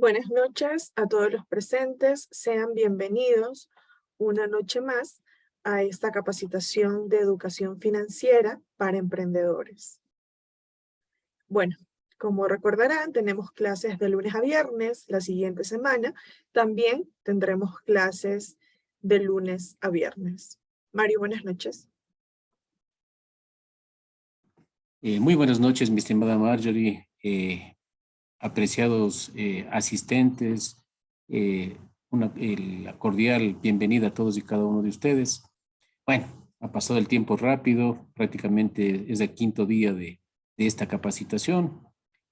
Buenas noches a todos los presentes. Sean bienvenidos una noche más a esta capacitación de educación financiera para emprendedores. Bueno, como recordarán, tenemos clases de lunes a viernes la siguiente semana. También tendremos clases de lunes a viernes. Mario, buenas noches. Muy buenas noches, mi estimada Marjorie, apreciados asistentes, la cordial bienvenida a todos y cada uno de ustedes. Bueno, ha pasado el tiempo rápido, prácticamente es el quinto día de esta capacitación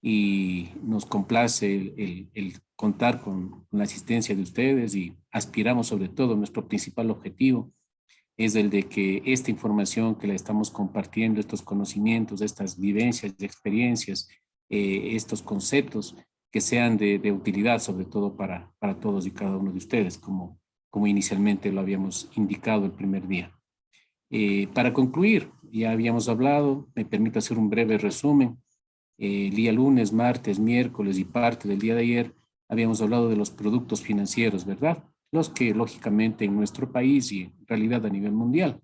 y nos complace el contar con la asistencia de ustedes y aspiramos sobre todo, nuestro principal objetivo es el de que esta información que la estamos compartiendo, estos conocimientos, estas vivencias y experiencias, estos conceptos, que sean de utilidad, sobre todo para todos y cada uno de ustedes, como inicialmente lo habíamos indicado el primer día. Para concluir, ya habíamos hablado, me permito hacer un breve resumen. El día lunes, martes, miércoles y parte del día de ayer, habíamos hablado de los productos financieros, ¿verdad? Los que lógicamente en nuestro país y en realidad a nivel mundial.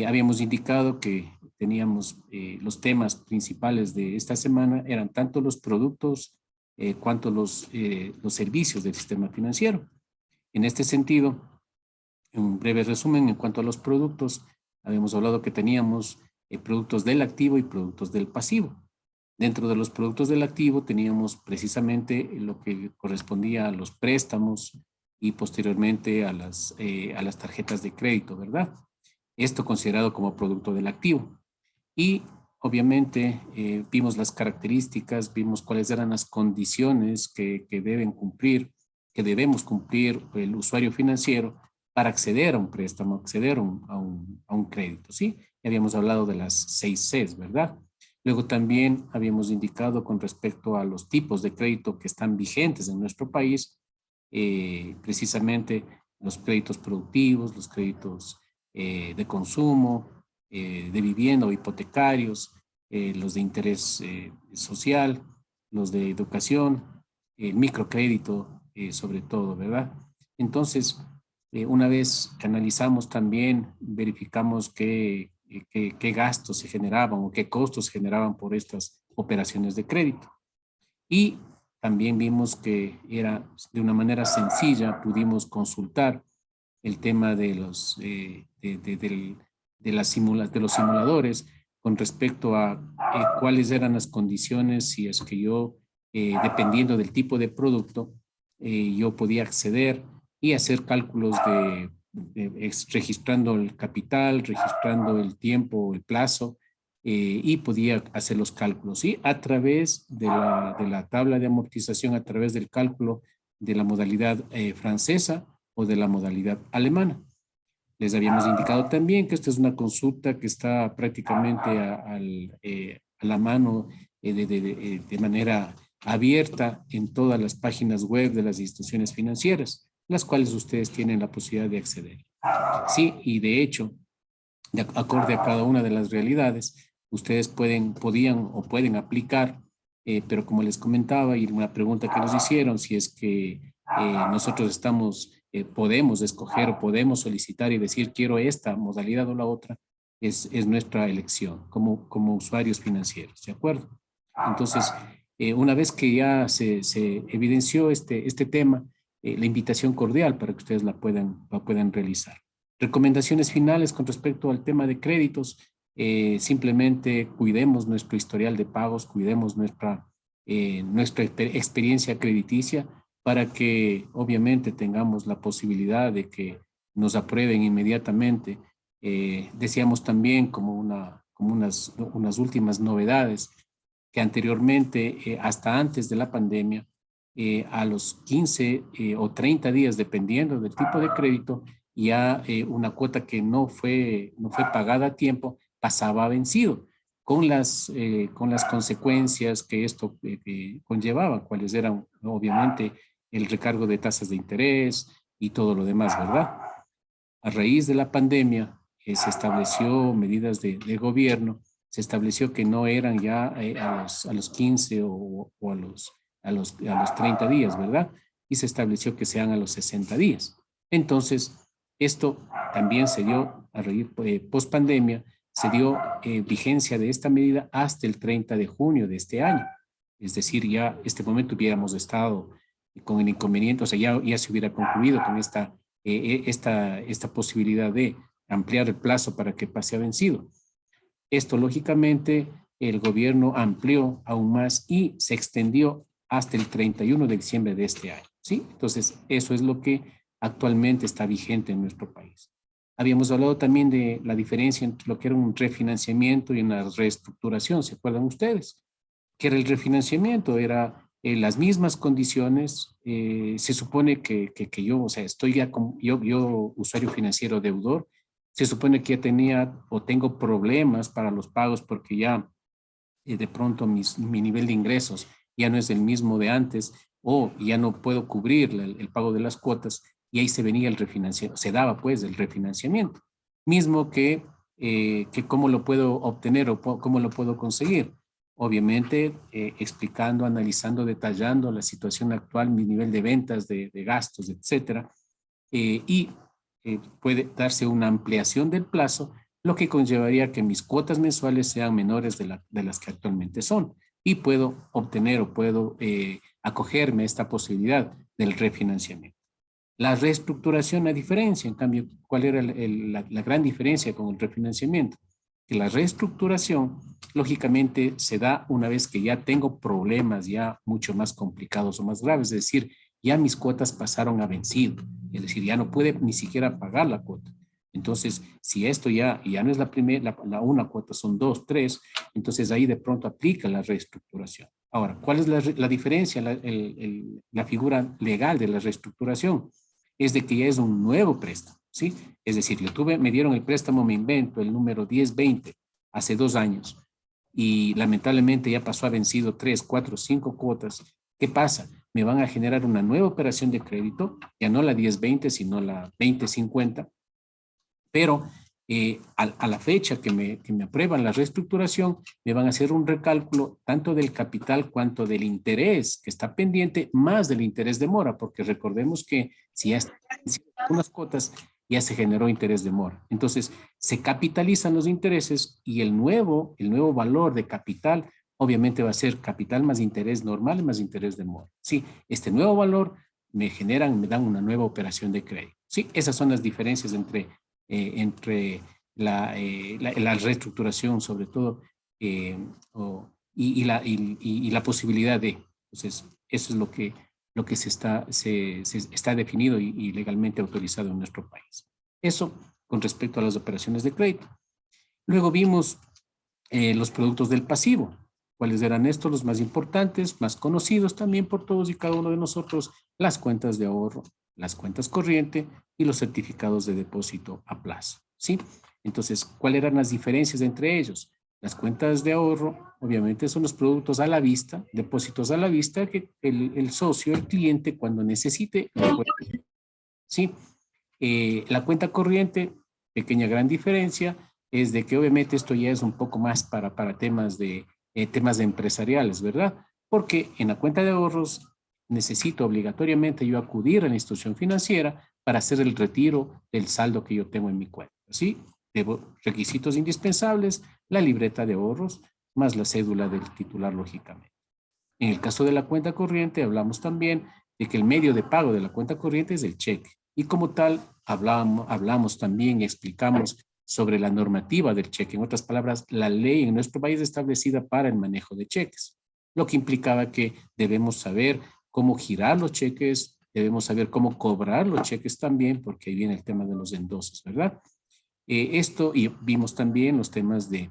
Habíamos indicado que teníamos los temas principales de esta semana eran tanto los productos cuanto los servicios del sistema financiero. En este sentido, un breve resumen en cuanto a los productos, habíamos hablado que teníamos productos del activo y productos del pasivo. Dentro de los productos del activo teníamos precisamente lo que correspondía a los préstamos y posteriormente a las tarjetas de crédito, ¿verdad? Esto considerado como producto del activo. Y obviamente vimos las características, vimos cuáles eran las condiciones que debemos cumplir el usuario financiero para acceder a un préstamo, acceder a un crédito, ¿sí? Ya habíamos hablado de las 6 Cs, ¿verdad? Luego también habíamos indicado con respecto a los tipos de crédito que están vigentes en nuestro país, precisamente los créditos productivos, los créditos de consumo, de vivienda o hipotecarios, los de interés social, los de educación, el microcrédito sobre todo, ¿verdad? Entonces, una vez que analizamos también, verificamos qué gastos se generaban o qué costos se generaban por estas operaciones de crédito. Y también vimos que era de una manera sencilla, pudimos consultar el tema de los, de los simuladores con respecto a cuáles eran las condiciones si es que yo, dependiendo del tipo de producto, yo podía acceder y hacer cálculos registrando el capital, registrando el tiempo, el plazo, y podía hacer los cálculos, ¿sí? A través de la tabla de amortización, a través del cálculo de la modalidad francesa o de la modalidad alemana. Les habíamos indicado también que esta es una consulta que está prácticamente a la mano de manera abierta en todas las páginas web de las instituciones financieras, las cuales ustedes tienen la posibilidad de acceder. Sí, y de hecho, de acorde a cada una de las realidades, ustedes podían o pueden aplicar, pero como les comentaba, y una pregunta que nos hicieron, si es que nosotros podemos escoger o podemos solicitar y decir quiero esta modalidad o la otra, es nuestra elección como usuarios financieros, ¿de acuerdo? Entonces, una vez que ya se evidenció este tema, la invitación cordial para que ustedes la puedan realizar. Recomendaciones finales con respecto al tema de créditos, simplemente cuidemos nuestro historial de pagos, cuidemos nuestra experiencia crediticia para que obviamente tengamos la posibilidad de que nos aprueben inmediatamente. Decíamos también como unas últimas novedades que anteriormente, hasta antes de la pandemia, a los 15 o 30 días, dependiendo del tipo de crédito, ya una cuota que no fue pagada a tiempo pasaba a vencido, con las consecuencias que esto conllevaba, cuáles eran obviamente el recargo de tasas de interés y todo lo demás, ¿verdad? A raíz de la pandemia se estableció medidas de gobierno, se estableció que no eran ya a los 15 o a los 30 días, ¿verdad? Y se estableció que sean a los 60 días. Entonces, esto también se dio a raíz post pandemia, se dio vigencia de esta medida hasta el 30 de junio de este año. Es decir, ya este momento hubiéramos estado con el inconveniente, o sea, ya se hubiera concluido con esta posibilidad de ampliar el plazo para que pase a vencido. Esto, lógicamente, el gobierno amplió aún más y se extendió hasta el 31 de diciembre de este año, ¿sí? Entonces, eso es lo que actualmente está vigente en nuestro país. Habíamos hablado también de la diferencia entre lo que era un refinanciamiento y una reestructuración, ¿se acuerdan ustedes? Que era el refinanciamiento, era las mismas condiciones, se supone que yo, o sea, estoy ya como yo, usuario financiero deudor, se supone que ya tenía o tengo problemas para los pagos porque ya de pronto mi nivel de ingresos ya no es el mismo de antes o ya no puedo cubrir el pago de las cuotas y ahí se venía el refinanciamiento, se daba pues el refinanciamiento. Mismo que cómo lo puedo obtener o cómo lo puedo conseguir. Obviamente explicando, analizando, detallando la situación actual, mi nivel de ventas, de gastos, etcétera. Y puede darse una ampliación del plazo, lo que conllevaría que mis cuotas mensuales sean menores de las que actualmente son. Y puedo obtener o puedo acogerme a esta posibilidad del refinanciamiento. La reestructuración, la diferencia, en cambio, ¿cuál era la gran diferencia con el refinanciamiento? Que la reestructuración, lógicamente, se da una vez que ya tengo problemas ya mucho más complicados o más graves, es decir, ya mis cuotas pasaron a vencido, es decir, ya no puede ni siquiera pagar la cuota. Entonces, si esto ya no es la primera, una cuota, son dos, tres, entonces ahí de pronto aplica la reestructuración. Ahora, ¿cuál es la diferencia, la figura legal de la reestructuración? Es de que ya es un nuevo préstamo, ¿sí? Es decir, me dieron el préstamo, me invento, el número 1020 hace 2 años y lamentablemente ya pasó a vencido 3, 4, 5 cuotas. ¿Qué pasa? Me van a generar una nueva operación de crédito, ya no la 1020, sino la 2050, pero a la fecha que me aprueban la reestructuración, me van a hacer un recálculo tanto del capital cuanto del interés que está pendiente, más del interés de mora, porque recordemos que si ya están unas cuotas, ya se generó interés de mora. Entonces, se capitalizan los intereses y el nuevo valor de capital obviamente va a ser capital más interés normal más interés de mora. Sí, este nuevo valor me dan una nueva operación de crédito. Sí, esas son las diferencias entre la reestructuración, sobre todo, y la posibilidad de. Entonces, eso es lo que se está definido y legalmente autorizado en nuestro país. Eso con respecto a las operaciones de crédito. Luego vimos los productos del pasivo. ¿Cuáles eran estos? Los más importantes, más conocidos también por todos y cada uno de nosotros, las cuentas de ahorro, las cuentas corriente y los certificados de depósito a plazo, ¿sí? Entonces, ¿cuáles eran las diferencias entre ellos? Las cuentas de ahorro, obviamente, son los productos a la vista, depósitos a la vista que el socio, el cliente, cuando necesite, los puede, ¿sí? La cuenta corriente, pequeña gran diferencia, es de que obviamente esto ya es un poco más para temas de empresariales, ¿verdad? Porque en la cuenta de ahorros necesito obligatoriamente yo acudir a la institución financiera para hacer el retiro del saldo que yo tengo en mi cuenta, ¿sí? Debo requisitos indispensables, la libreta de ahorros, más la cédula del titular, lógicamente. En el caso de la cuenta corriente, hablamos también de que el medio de pago de la cuenta corriente es el cheque. Y como tal, hablamos también y explicamos sobre la normativa del cheque. En otras palabras, la ley en nuestro país establecida para el manejo de cheques, lo que implicaba que debemos saber cómo girar los cheques, debemos saber cómo cobrar los cheques también, porque ahí viene el tema de los endosos, ¿verdad? Esto, y vimos también los temas de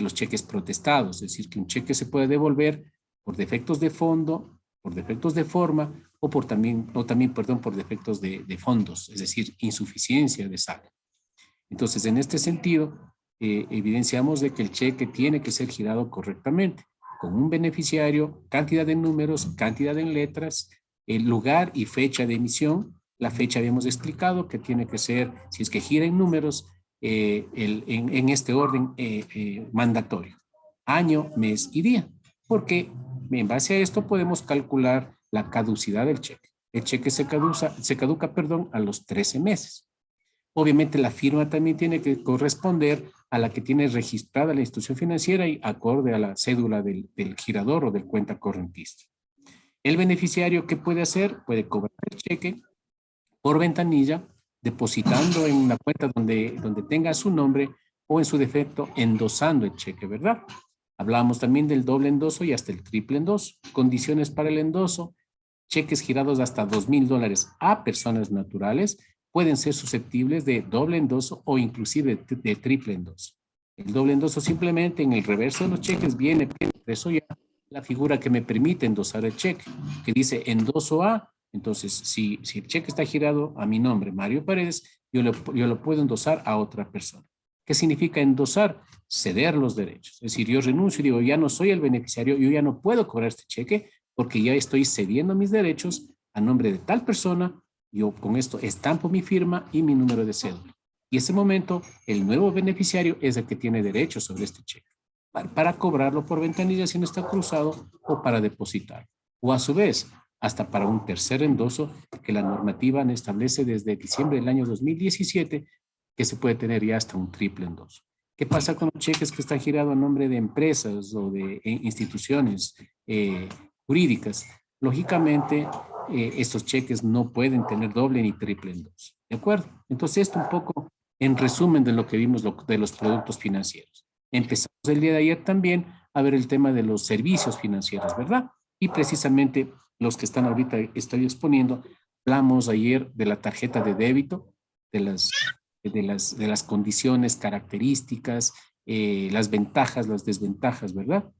los cheques protestados, es decir, que un cheque se puede devolver por defectos de fondo, por defectos de forma o también, perdón, por defectos de fondos, es decir, insuficiencia de saldo. Entonces, en este sentido, evidenciamos de que el cheque tiene que ser girado correctamente, con un beneficiario, cantidad de números, cantidad en letras, el lugar y fecha de emisión. La fecha habíamos explicado que tiene que ser, si es que gira en números, en este orden mandatorio. Año, mes y día. Porque en base a esto podemos calcular la caducidad del cheque. El cheque se caduca, a los 13 meses. Obviamente la firma también tiene que corresponder a la que tiene registrada la institución financiera y acorde a la cédula del girador o del cuenta correntista. El beneficiario, ¿qué puede hacer? Puede cobrar el cheque por ventanilla, depositando en una cuenta donde tenga su nombre o en su defecto endosando el cheque, ¿verdad? Hablamos también del doble endoso y hasta el triple endoso. Condiciones para el endoso: cheques girados hasta $2,000 a personas naturales pueden ser susceptibles de doble endoso o inclusive de triple endoso. El doble endoso simplemente en el reverso de los cheques viene eso ya la figura que me permite endosar el cheque, que dice endoso A. Entonces, si el cheque está girado a mi nombre, Mario Paredes, yo lo puedo endosar a otra persona. ¿Qué significa endosar? Ceder los derechos. Es decir, yo renuncio y digo, ya no soy el beneficiario, yo ya no puedo cobrar este cheque porque ya estoy cediendo mis derechos a nombre de tal persona. Yo con esto estampo mi firma y mi número de cédula. Y ese momento, el nuevo beneficiario es el que tiene derecho sobre este cheque para cobrarlo por ventanilla si no está cruzado o para depositar. O a su vez, hasta para un tercer endoso que la normativa establece desde diciembre del año 2017 que se puede tener ya hasta un triple endoso. ¿Qué pasa con los cheques que están girados a nombre de empresas o de instituciones jurídicas? Lógicamente, estos cheques no pueden tener doble ni triple endoso. ¿De acuerdo? Entonces, esto un poco en resumen de lo que vimos de los productos financieros. Empezamos el día de ayer también a ver el tema de los servicios financieros, ¿verdad? Y precisamente los que están ahorita estoy exponiendo, hablamos ayer de la tarjeta de débito, de las condiciones, características, las ventajas, las desventajas, ¿verdad?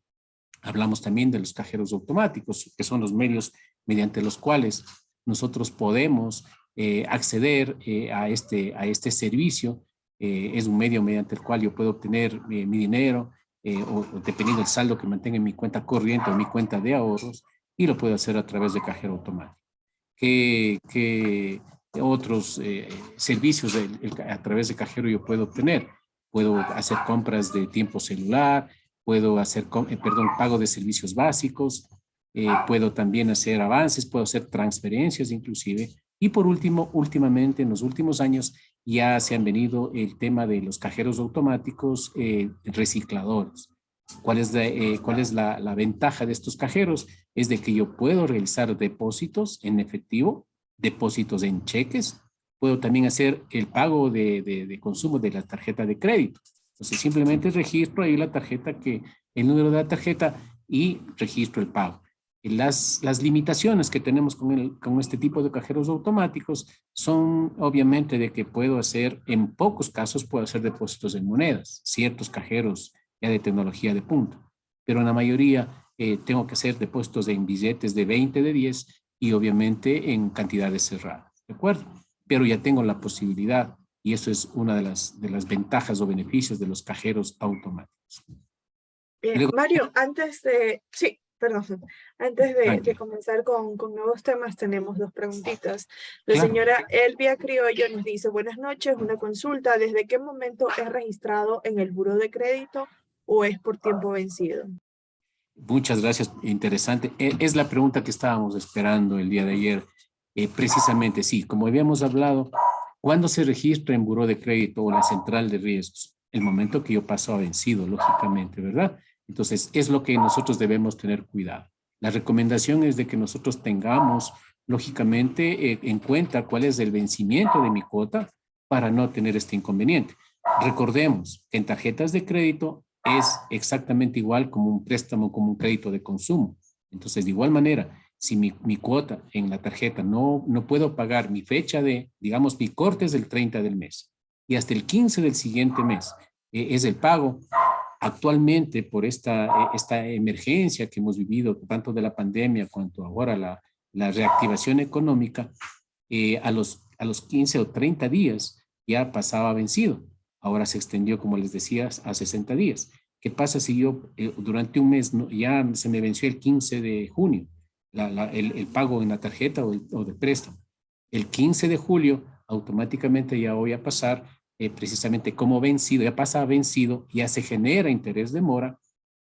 Hablamos también de los cajeros automáticos, que son los medios mediante los cuales nosotros podemos acceder a este servicio. Es un medio mediante el cual yo puedo obtener mi dinero o dependiendo del saldo que mantenga en mi cuenta corriente o mi cuenta de ahorros, y lo puedo hacer a través de cajero automático. ¿Qué otros servicios a través de cajero yo puedo obtener? Puedo hacer compras de tiempo celular, puedo hacer, pago de servicios básicos, puedo también hacer avances, puedo hacer transferencias inclusive. Y por último, últimamente, en los últimos años, ya se han venido el tema de los cajeros automáticos recicladores. ¿Cuál es la ventaja de estos cajeros? Es de que yo puedo realizar depósitos en efectivo, depósitos en cheques, puedo también hacer el pago de consumo de la tarjeta de crédito. Entonces simplemente registro ahí la tarjeta, el número de la tarjeta, y registro el pago. Las limitaciones que tenemos con este tipo de cajeros automáticos son obviamente de que puedo hacer, en pocos casos puedo hacer depósitos en monedas, ciertos cajeros ya de tecnología de punta, pero en la mayoría tengo que hacer depósitos en billetes de 20, de 10 y obviamente en cantidades cerradas, ¿de acuerdo? Pero ya tengo la posibilidad, y eso es una de las ventajas o beneficios de los cajeros automáticos. Bien, Luego, Mario, sí, perdón, antes de tranquilo. comenzar con nuevos temas, tenemos dos preguntitas. La Claro. señora Elvia Criollo nos dice, buenas noches, una consulta, ¿desde qué momento es registrado en el buró de crédito o es por tiempo vencido? Muchas gracias, interesante. Es la pregunta que estábamos esperando el día de ayer. Precisamente, sí, como habíamos hablado, ¿cuándo se registra en buró de crédito o la central de riesgos? El momento que yo paso a vencido, lógicamente, ¿verdad? Entonces, es lo que nosotros debemos tener cuidado. La recomendación es de que nosotros tengamos, lógicamente, en cuenta cuál es el vencimiento de mi cuota para no tener este inconveniente. Recordemos que en tarjetas de crédito es exactamente igual como un préstamo, como un crédito de consumo. Entonces, de igual manera, si mi cuota en la tarjeta no puedo pagar mi fecha digamos, mi corte es el 30 del mes y hasta el 15 del siguiente mes es el pago. Actualmente, por esta emergencia que hemos vivido, tanto de la pandemia cuanto ahora la reactivación económica, a los 15 o 30 días ya pasaba vencido. Ahora se extendió, como les decía, a 60 días. ¿Qué pasa si yo durante un mes ya se me venció el 15 de junio el pago en la tarjeta o de préstamo? El 15 de julio automáticamente ya voy a pasar precisamente como vencido, ya pasa a vencido, ya se genera interés de mora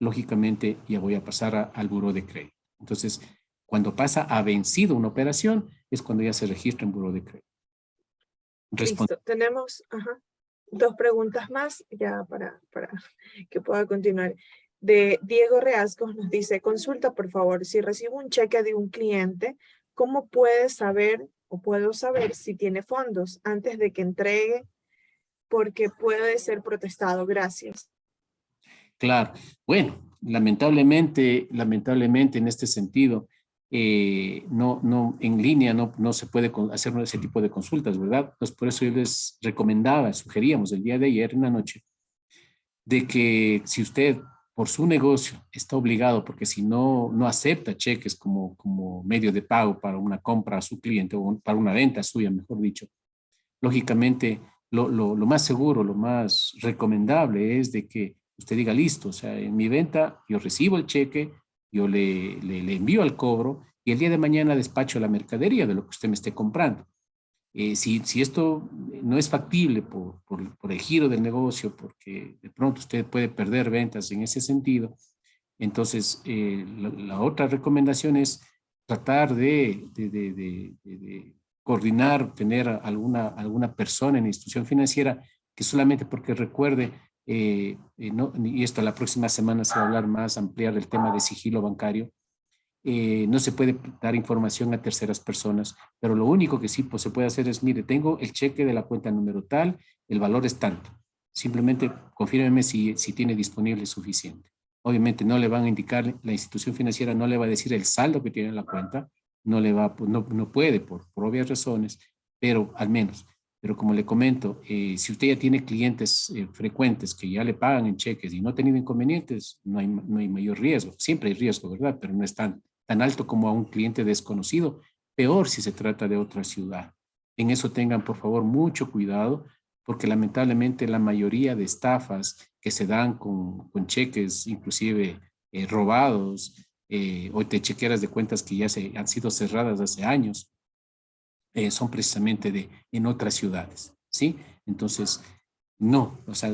lógicamente ya voy a pasar al buró de crédito. Entonces, cuando pasa a vencido una operación, es cuando ya se registra en buró de crédito. Listo, tenemos dos preguntas más ya para que pueda continuar. De Diego Reascos nos dice, consulta por favor, si recibo un cheque de un cliente, ¿cómo puede saber o puedo saber si tiene fondos antes de que entregue? Porque puede ser protestado. Gracias. Claro. Bueno, lamentablemente en este sentido, en línea no se puede hacer ese tipo de consultas, ¿verdad? Pues por eso yo les sugeríamos el día de ayer en la noche, de que si usted por su negocio está obligado, porque si no acepta cheques como medio de pago para una compra a su cliente o para una venta suya, mejor dicho, lógicamente lo más seguro, lo más recomendable es de que usted diga, listo, o sea, en mi venta yo recibo el cheque, yo le envío al cobro y el día de mañana despacho la mercadería de lo que usted me esté comprando. Si esto no es factible por el giro del negocio, porque de pronto usted puede perder ventas en ese sentido, entonces la otra recomendación es tratar de coordinar, tener alguna persona en la institución financiera que solamente porque recuerde, y esto la próxima semana se va a hablar más, ampliar el tema de sigilo bancario. No se puede dar información a terceras personas, pero lo único que sí pues, se puede hacer es, mire, tengo el cheque de la cuenta número tal, el valor es tanto. Simplemente confírmeme si tiene disponible suficiente. Obviamente no le van a indicar, la institución financiera no le va a decir el saldo que tiene en la cuenta, no puede por obvias razones, pero al menos. Pero como le comento, si usted ya tiene clientes frecuentes que ya le pagan en cheques y no ha tenido inconvenientes, no hay mayor riesgo. Siempre hay riesgo, ¿verdad? Pero no es tan alto como a un cliente desconocido. Peor si se trata de otra ciudad. En eso tengan, por favor, mucho cuidado, porque lamentablemente la mayoría de estafas que se dan con cheques, inclusive robados, o de chequeras de cuentas que ya han sido cerradas hace años, son precisamente en otras ciudades, ¿sí? Entonces, no, o sea,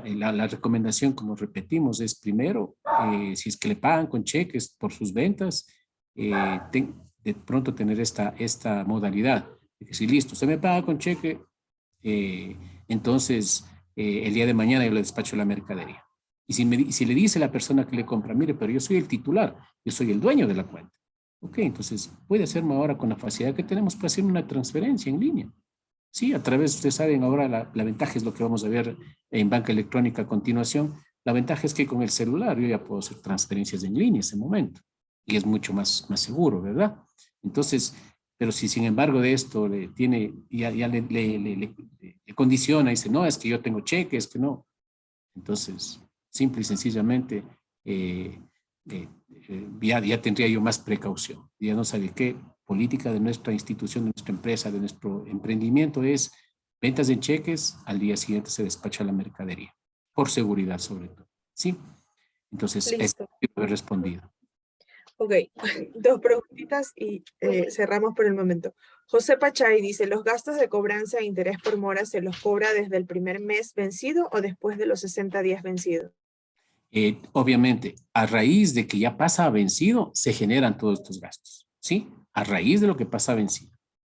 la recomendación, como repetimos, es primero, si es que le pagan con cheques por sus ventas, de pronto tener esta modalidad, de que si listo, usted me paga con cheque, eh, entonces el día de mañana yo le despacho la mercadería. Y si le dice la persona que le compra, mire, pero yo soy el titular, yo soy el dueño de la cuenta. Ok, entonces puede hacerme ahora con la facilidad que tenemos para hacer una transferencia en línea. Sí, a través, ustedes saben, ahora la ventaja es lo que vamos a ver en banca electrónica a continuación. La ventaja es que con el celular yo ya puedo hacer transferencias en línea en ese momento y es mucho más seguro, ¿verdad? Entonces, pero si sin embargo de esto ya le condiciona y dice, no, es que yo tengo cheques, que no. Entonces, simple y sencillamente, ya tendría yo más precaución. Ya no sabe qué política de nuestra institución, de nuestra empresa, de nuestro emprendimiento es ventas en cheques, al día siguiente se despacha la mercadería, por seguridad sobre todo. ¿Sí? Entonces, es he respondido. Ok, dos preguntitas y cerramos por el momento. José Pachay dice, ¿los gastos de cobranza e interés por mora se los cobra desde el primer mes vencido o después de los 60 días vencidos? Obviamente, a raíz de que ya pasa a vencido, se generan todos estos gastos, ¿sí? A raíz de lo que pasa a vencido.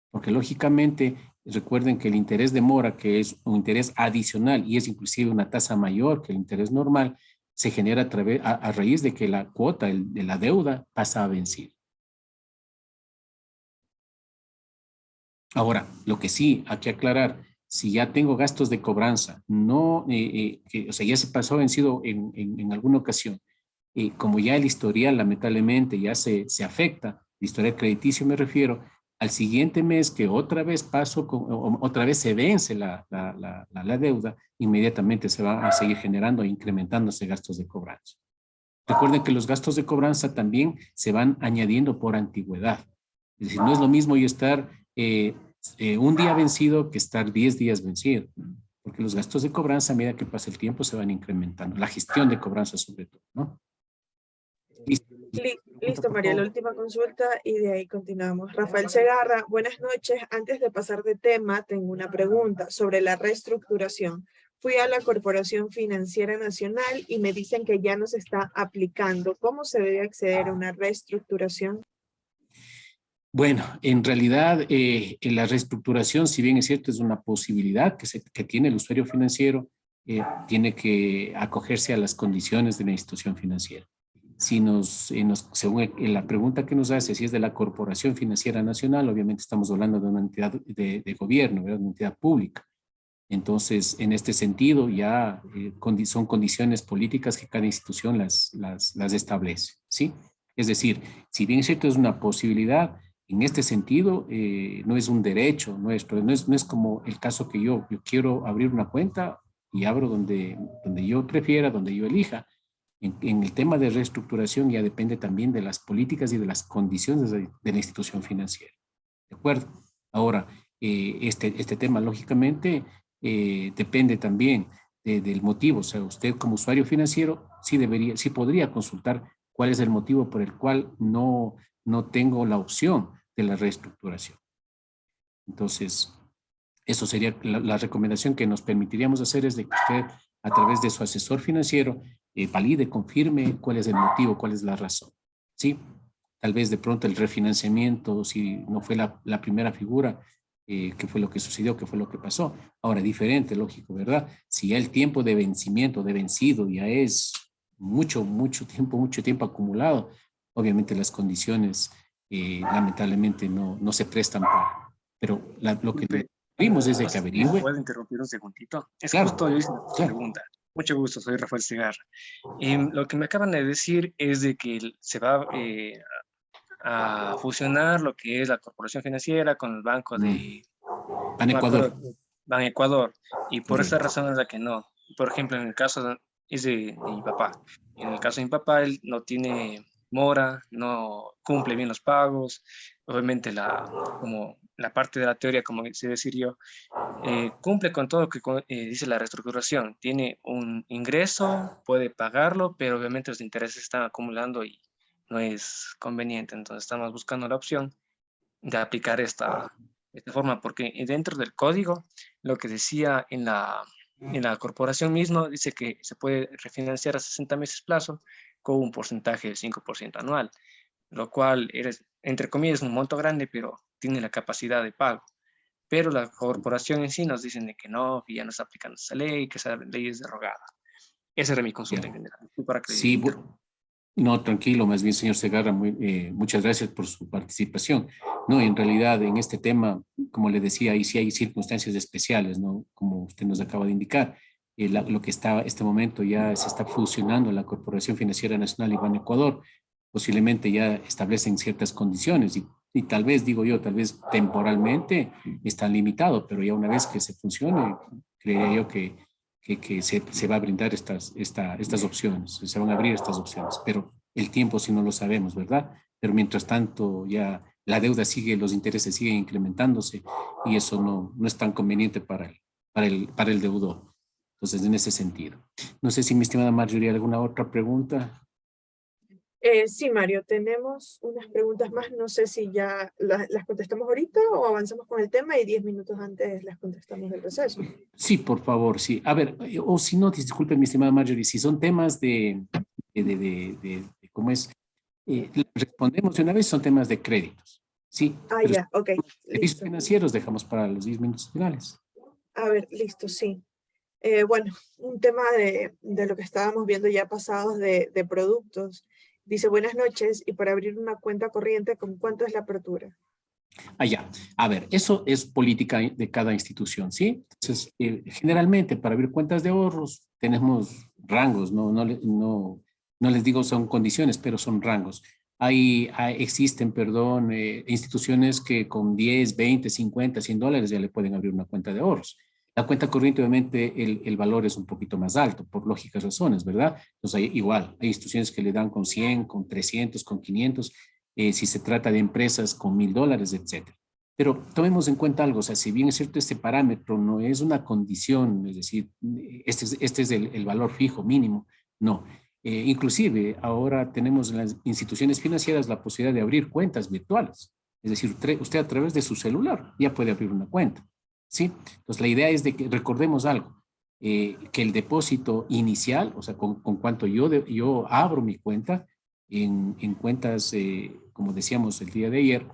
Porque lógicamente, recuerden que el interés de mora, que es un interés adicional y es inclusive una tasa mayor que el interés normal, se genera a raíz de que la cuota de la deuda pasa a vencido. Ahora, lo que sí hay que aclarar, si ya tengo gastos de cobranza, o sea, ya se pasó a vencido en alguna ocasión, como ya el historial lamentablemente ya se afecta, el historial crediticio me refiero, al siguiente mes que otra vez otra vez se vence la deuda, inmediatamente se va a seguir generando e incrementándose gastos de cobranza. Recuerden que los gastos de cobranza también se van añadiendo por antigüedad. Es decir, no es lo mismo yo estar un día vencido que estar 10 días vencido, porque los gastos de cobranza a medida que pasa el tiempo se van incrementando. La gestión de cobranza sobre todo, ¿no? Listo, María, la última consulta y de ahí continuamos. Rafael Segarra, buenas noches. Antes de pasar de tema, tengo una pregunta sobre la reestructuración. Fui a la Corporación Financiera Nacional y me dicen que ya no se está aplicando. ¿Cómo se debe acceder a una reestructuración? Bueno, en realidad en la reestructuración, si bien es cierto, es una posibilidad que tiene el usuario financiero, tiene que acogerse a las condiciones de la institución financiera. Si según la pregunta que nos hace, si es de la Corporación Financiera Nacional, obviamente estamos hablando de una entidad de gobierno, ¿verdad? Una entidad pública. Entonces, en este sentido, ya son condiciones políticas que cada institución las establece, ¿sí? Es decir, si bien es cierto, es una posibilidad, en este sentido, no es un derecho nuestro, no es como el caso que yo quiero abrir una cuenta y abro donde yo prefiera, donde yo elija. En el tema de reestructuración ya depende también de las políticas y de las condiciones de la institución financiera. ¿De acuerdo? Ahora, este tema, lógicamente, depende también del motivo. O sea, usted como usuario financiero sí podría consultar cuál es el motivo por el cual no tengo la opción de la reestructuración. Entonces, eso sería la recomendación que nos permitiríamos hacer, es de que usted, a través de su asesor financiero, valide, confirme cuál es el motivo, cuál es la razón. ¿Sí? Tal vez de pronto el refinanciamiento, si no fue la primera figura, qué fue lo que sucedió, qué fue lo que pasó. Ahora, diferente, lógico, ¿verdad? Si ya el tiempo de vencimiento, de vencido, ya es mucho tiempo acumulado, obviamente las condiciones lamentablemente no se prestan para. Pero lo que Disculpe, vimos es de no que sé si me averigüe. puede interrumpir un segundito. Es Claro, justo yo hice una claro. pregunta. Mucho gusto, soy Rafael Segarra. Lo que me acaban de decir es de que se va a fusionar lo que es la corporación financiera con el banco de, Pan no me Ecuador, acuerdo, Ban Ecuador, y por esa correcto. razón es la que no. Por ejemplo, en el caso es de mi papá. En el caso de mi papá, él no tiene mora, no cumple bien los pagos. Obviamente, como la parte de la teoría, como se decir yo, cumple con todo lo que dice la reestructuración. Tiene un ingreso, puede pagarlo, pero obviamente los intereses están acumulando y no es conveniente. Entonces estamos buscando la opción de aplicar esta forma, porque dentro del código, lo que decía en la corporación mismo, dice que se puede refinanciar a 60 meses plazo con un porcentaje del 5% anual, lo cual, entre comillas, un monto grande, pero tiene la capacidad de pago. Pero la corporación en sí nos dicen de que no, que ya no está aplicando esa ley, que esa ley es derogada. Esa era mi consulta en Ya. general. Y para que Sí, no, tranquilo, más bien, señor Segarra, muchas gracias por su participación. No, en realidad, en este tema, como le decía, ahí sí hay circunstancias especiales, ¿no? Como usted nos acaba de indicar. Lo que está, este momento ya se está fusionando la Corporación Financiera Nacional y Ban Ecuador, posiblemente ya establecen ciertas condiciones y tal vez, digo yo, tal vez temporalmente está limitado, pero ya una vez que se funcione, creería yo que se va a brindar estas opciones, se van a abrir estas opciones, pero el tiempo si no lo sabemos, ¿verdad? Pero mientras tanto ya la deuda sigue, los intereses siguen incrementándose y eso no es tan conveniente para el deudor. Entonces, en ese sentido. No sé si mi estimada Marjorie, ¿alguna otra pregunta? Sí, Mario, tenemos unas preguntas más. No sé si ya las contestamos ahorita o avanzamos con el tema y 10 minutos antes las contestamos del receso. Sí, por favor, sí. A ver, o si no, disculpe, mi estimada Marjorie, si son temas ¿cómo es? Respondemos de una vez, son temas de créditos. Sí, Ah, pero ya, ok, servicios listo. financieros dejamos para los 10 minutos finales. A ver, listo, sí. Bueno, un tema de lo que estábamos viendo ya pasados de productos. Dice, buenas noches, y para abrir una cuenta corriente, ¿con cuánto es la apertura? Allá. A ver, eso es política de cada institución, ¿sí? Entonces, generalmente para abrir cuentas de ahorros tenemos rangos, no les digo son condiciones, pero son rangos. Existen, perdón, instituciones que con 10, 20, 50, $100 ya le pueden abrir una cuenta de ahorros. La cuenta corriente, obviamente, el valor es un poquito más alto, por lógicas razones, ¿verdad? Entonces, hay instituciones que le dan con 100, con 300, con 500, si se trata de empresas con $1,000, etcétera. Pero tomemos en cuenta algo, o sea, si bien es cierto, este parámetro no es una condición, es decir, este es el valor fijo mínimo, no. Inclusive, ahora tenemos en las instituciones financieras la posibilidad de abrir cuentas virtuales. Es decir, usted a través de su celular ya puede abrir una cuenta, ¿sí? Entonces, la idea es de que recordemos algo. que el depósito inicial, o sea, con cuanto yo abro mi cuenta en cuentas, como decíamos el día de ayer,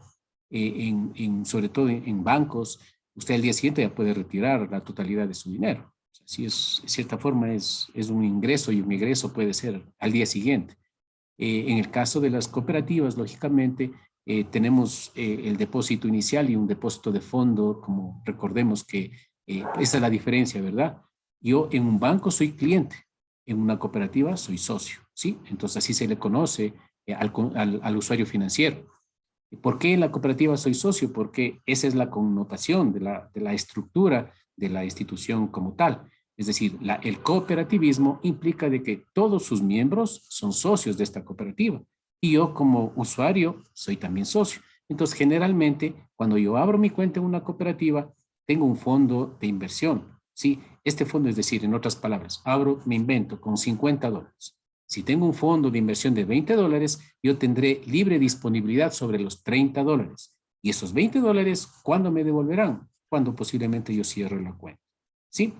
sobre todo en bancos, usted al día siguiente ya puede retirar la totalidad de su dinero. O sea, si es, de cierta forma, es un ingreso y un egreso puede ser al día siguiente. En el caso de las cooperativas, lógicamente, tenemos el depósito inicial y un depósito de fondo, como recordemos que esa es la diferencia, ¿verdad? Yo en un banco soy cliente, en una cooperativa soy socio, ¿sí? Entonces así se le conoce al usuario financiero. ¿Por qué en la cooperativa soy socio? Porque esa es la connotación de la estructura de la institución como tal. Es decir, el cooperativismo implica de que todos sus miembros son socios de esta cooperativa y yo como usuario soy también socio. Entonces, generalmente, cuando yo abro mi cuenta en una cooperativa, tengo un fondo de inversión, ¿sí? Este fondo, es decir, en otras palabras, me invento con $50. Si tengo un fondo de inversión de $20, yo tendré libre disponibilidad sobre los $30. Y esos $20, ¿cuándo me devolverán? Cuando posiblemente yo cierre la cuenta, ¿sí?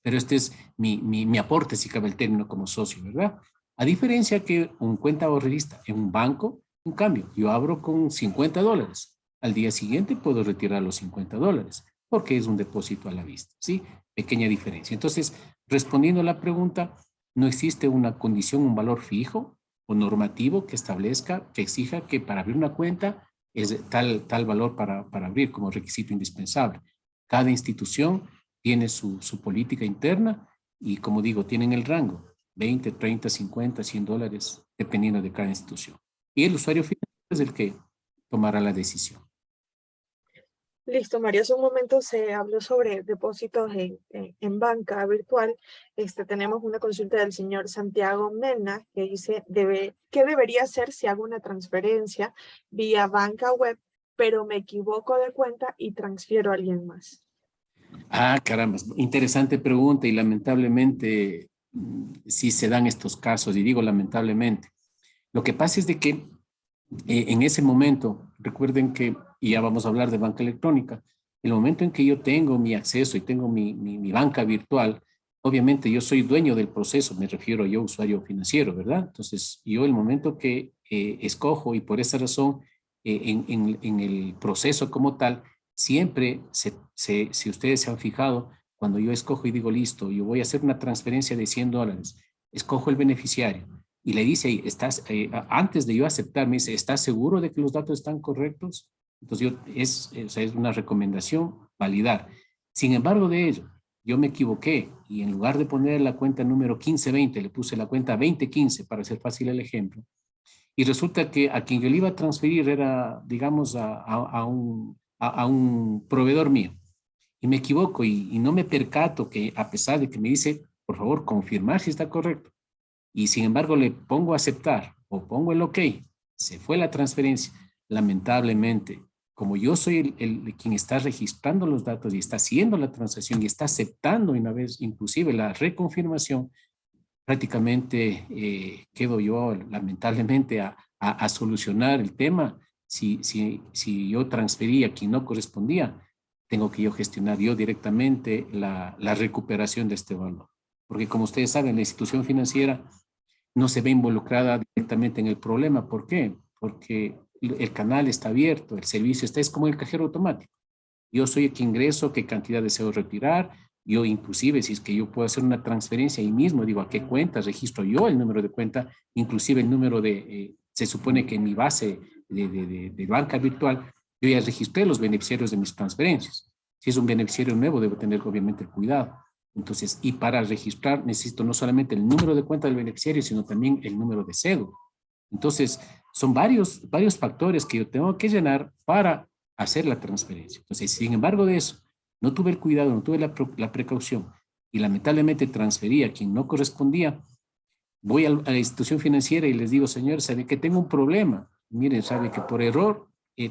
Pero este es mi aporte, si cabe el término, como socio, ¿verdad? A diferencia que un cuenta ahorrista en un banco, en cambio, yo abro con $50. Al día siguiente puedo retirar los $50 porque es un depósito a la vista, ¿sí? Pequeña diferencia. Entonces, respondiendo a la pregunta, no existe una condición, un valor fijo o normativo que establezca, que exija que para abrir una cuenta es tal valor para abrir como requisito indispensable. Cada institución tiene su política interna y, como digo, tienen el rango, 20, 30, 50, $100, dependiendo de cada institución. Y el usuario final es el que tomará la decisión. Listo, Mario. Hace un momento se habló sobre depósitos en banca virtual. Tenemos una consulta del señor Santiago Mena que dice, ¿qué debería hacer si hago una transferencia vía banca web, pero me equivoco de cuenta y transfiero a alguien más? Ah, caramba, interesante pregunta y lamentablemente sí se dan estos casos, y digo lamentablemente. Lo que pasa es de que en ese momento, recuerden que, y ya vamos a hablar de banca electrónica, el momento en que yo tengo mi acceso y tengo mi banca virtual, obviamente yo soy dueño del proceso, me refiero yo, usuario financiero, ¿verdad? Entonces, yo el momento que escojo y por esa razón, en el proceso como tal, siempre, si ustedes se han fijado, cuando yo escojo y digo, listo, yo voy a hacer una transferencia de $100, escojo el beneficiario y le dice ahí, antes de yo aceptar, me dice, ¿estás seguro de que los datos están correctos? Entonces, es una recomendación validar. Sin embargo de ello, yo me equivoqué y en lugar de poner la cuenta número 1520, le puse la cuenta 2015 para hacer fácil el ejemplo. Y resulta que a quien yo le iba a transferir era, digamos, a un proveedor mío. Y me equivoco y no me percato que, a pesar de que me dice, por favor, confirmar si está correcto, y sin embargo le pongo aceptar o pongo el OK, se fue la transferencia. Lamentablemente, como yo soy quien está registrando los datos y está haciendo la transacción y está aceptando una vez inclusive la reconfirmación, prácticamente quedo yo lamentablemente a solucionar el tema. Si yo transfería a quien no correspondía, tengo que yo gestionar yo directamente la recuperación de este valor. Porque como ustedes saben, la institución financiera no se ve involucrada directamente en el problema. ¿Por qué? Porque el canal está abierto, el servicio está, es como el cajero automático. Yo soy el que ingreso, qué cantidad deseo retirar. Yo inclusive, si es que yo puedo hacer una transferencia ahí mismo, digo a qué cuenta, registro yo el número de cuenta, inclusive el número se supone que en mi base de banca virtual, yo ya registré los beneficiarios de mis transferencias. Si es un beneficiario nuevo, debo tener obviamente el cuidado. Entonces, y para registrar necesito no solamente el número de cuenta del beneficiario, sino también el número de cédula. Entonces, son varios factores que yo tengo que llenar para hacer la transferencia. Entonces, sin embargo de eso, no tuve el cuidado, no tuve la precaución y lamentablemente transferí a quien no correspondía, voy a la institución financiera y les digo, señor, sabe que tengo un problema. Miren, sabe que por error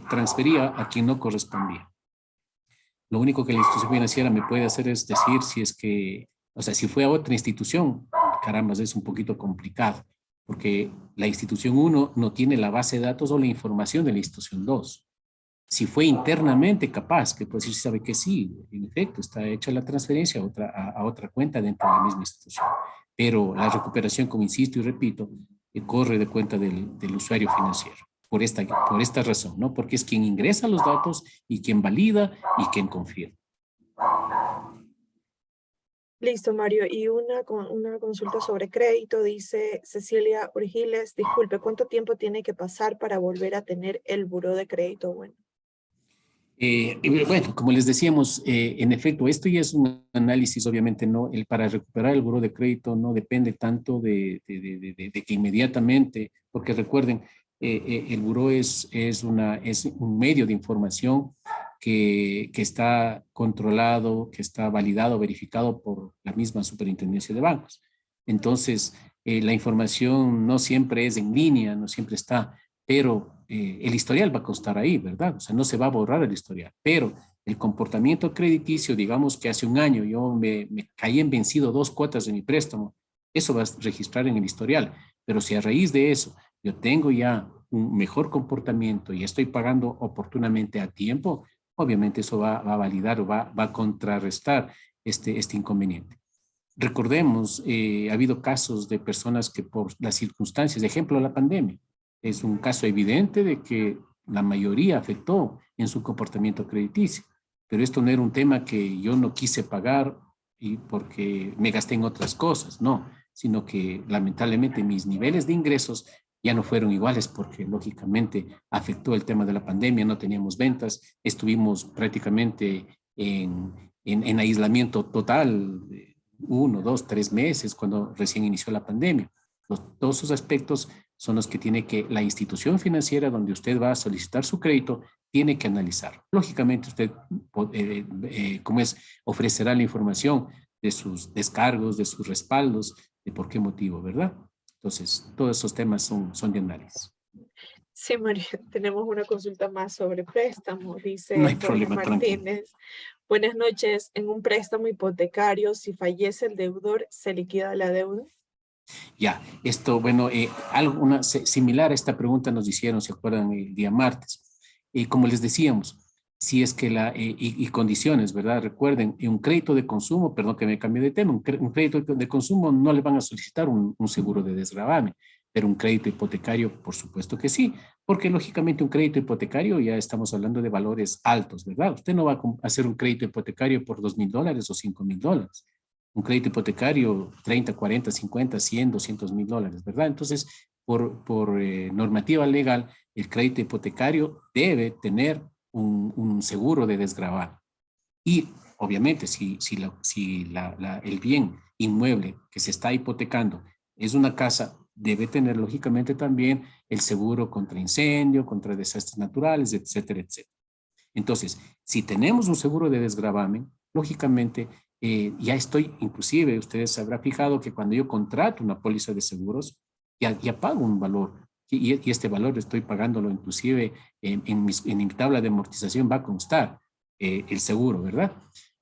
transfería a quien no correspondía. Lo único que la institución financiera me puede hacer es decir si es que, o sea, si fue a otra institución, caramba, es un poquito complicado, porque la institución 1 no tiene la base de datos o la información de la institución 2. Si fue internamente capaz, que puede decir, sabe que sí, en efecto, está hecha la transferencia a otra cuenta dentro de la misma institución. Pero la recuperación, como insisto y repito, corre de cuenta del usuario financiero. Por esta razón, ¿no? Porque es quien ingresa los datos y quien valida y quien confirma. Listo, Mario. Y una consulta sobre crédito, dice Cecilia Urgiles, disculpe, ¿cuánto tiempo tiene que pasar para volver a tener el buró de crédito bueno? Bueno, como les decíamos, en efecto, esto ya es un análisis, obviamente, ¿no? Para recuperar el buró de crédito no depende tanto de que inmediatamente, porque recuerden, el buró es un medio de información que está controlado, que está validado, verificado por la misma Superintendencia de Bancos. Entonces, la información no siempre es en línea, no siempre está, pero el historial va a constar ahí, ¿verdad? O sea, no se va a borrar el historial, pero el comportamiento crediticio, digamos que hace un año yo me caí en vencido 2 cuotas de mi préstamo, eso va a registrar en el historial, pero si a raíz de eso yo tengo ya un mejor comportamiento y estoy pagando oportunamente a tiempo, obviamente eso va a validar o va a contrarrestar este inconveniente. Recordemos, ha habido casos de personas que por las circunstancias, de ejemplo, la pandemia, es un caso evidente de que la mayoría afectó en su comportamiento crediticio, pero esto no era un tema que yo no quise pagar y porque me gasté en otras cosas, no, sino que lamentablemente mis niveles de ingresos ya no fueron iguales porque lógicamente afectó el tema de la pandemia, no teníamos ventas, estuvimos prácticamente en aislamiento total, 1, 2, 3 meses cuando recién inició la pandemia. Todos esos aspectos son los que tiene que la institución financiera donde usted va a solicitar su crédito tiene que analizar. Lógicamente usted, ofrecerá la información de sus descargos, de sus respaldos, de por qué motivo, ¿verdad? Entonces, todos esos temas son de análisis. Sí, María, tenemos una consulta más sobre préstamo, No dice hay Jorge problema, tranquilo. Martínez. Buenas noches. En un préstamo hipotecario, si fallece el deudor, ¿se liquida la deuda? Ya, esto, bueno, similar a esta pregunta nos hicieron, ¿se acuerdan? El día martes. Como les decíamos, si es que y condiciones, ¿verdad? Recuerden, un crédito de consumo, perdón que me cambié de tema, un crédito de consumo no le van a solicitar un seguro de desgravamen, pero un crédito hipotecario, por supuesto que sí, porque lógicamente un crédito hipotecario ya estamos hablando de valores altos, ¿verdad? Usted no va a hacer un crédito hipotecario por $2,000 o $5,000. Un crédito hipotecario 30, 40, 50, 100, $200,000, ¿verdad? Entonces, por normativa legal, el crédito hipotecario debe tener un seguro de desgravamen. Y obviamente, si el bien inmueble que se está hipotecando es una casa, debe tener lógicamente también el seguro contra incendio, contra desastres naturales, etcétera, etcétera. Entonces, si tenemos un seguro de desgravamen, lógicamente ya estoy, inclusive ustedes se habrá fijado que cuando yo contrato una póliza de seguros, ya pago un valor y este valor estoy pagándolo inclusive en mi tabla de amortización va a constar el seguro, ¿verdad?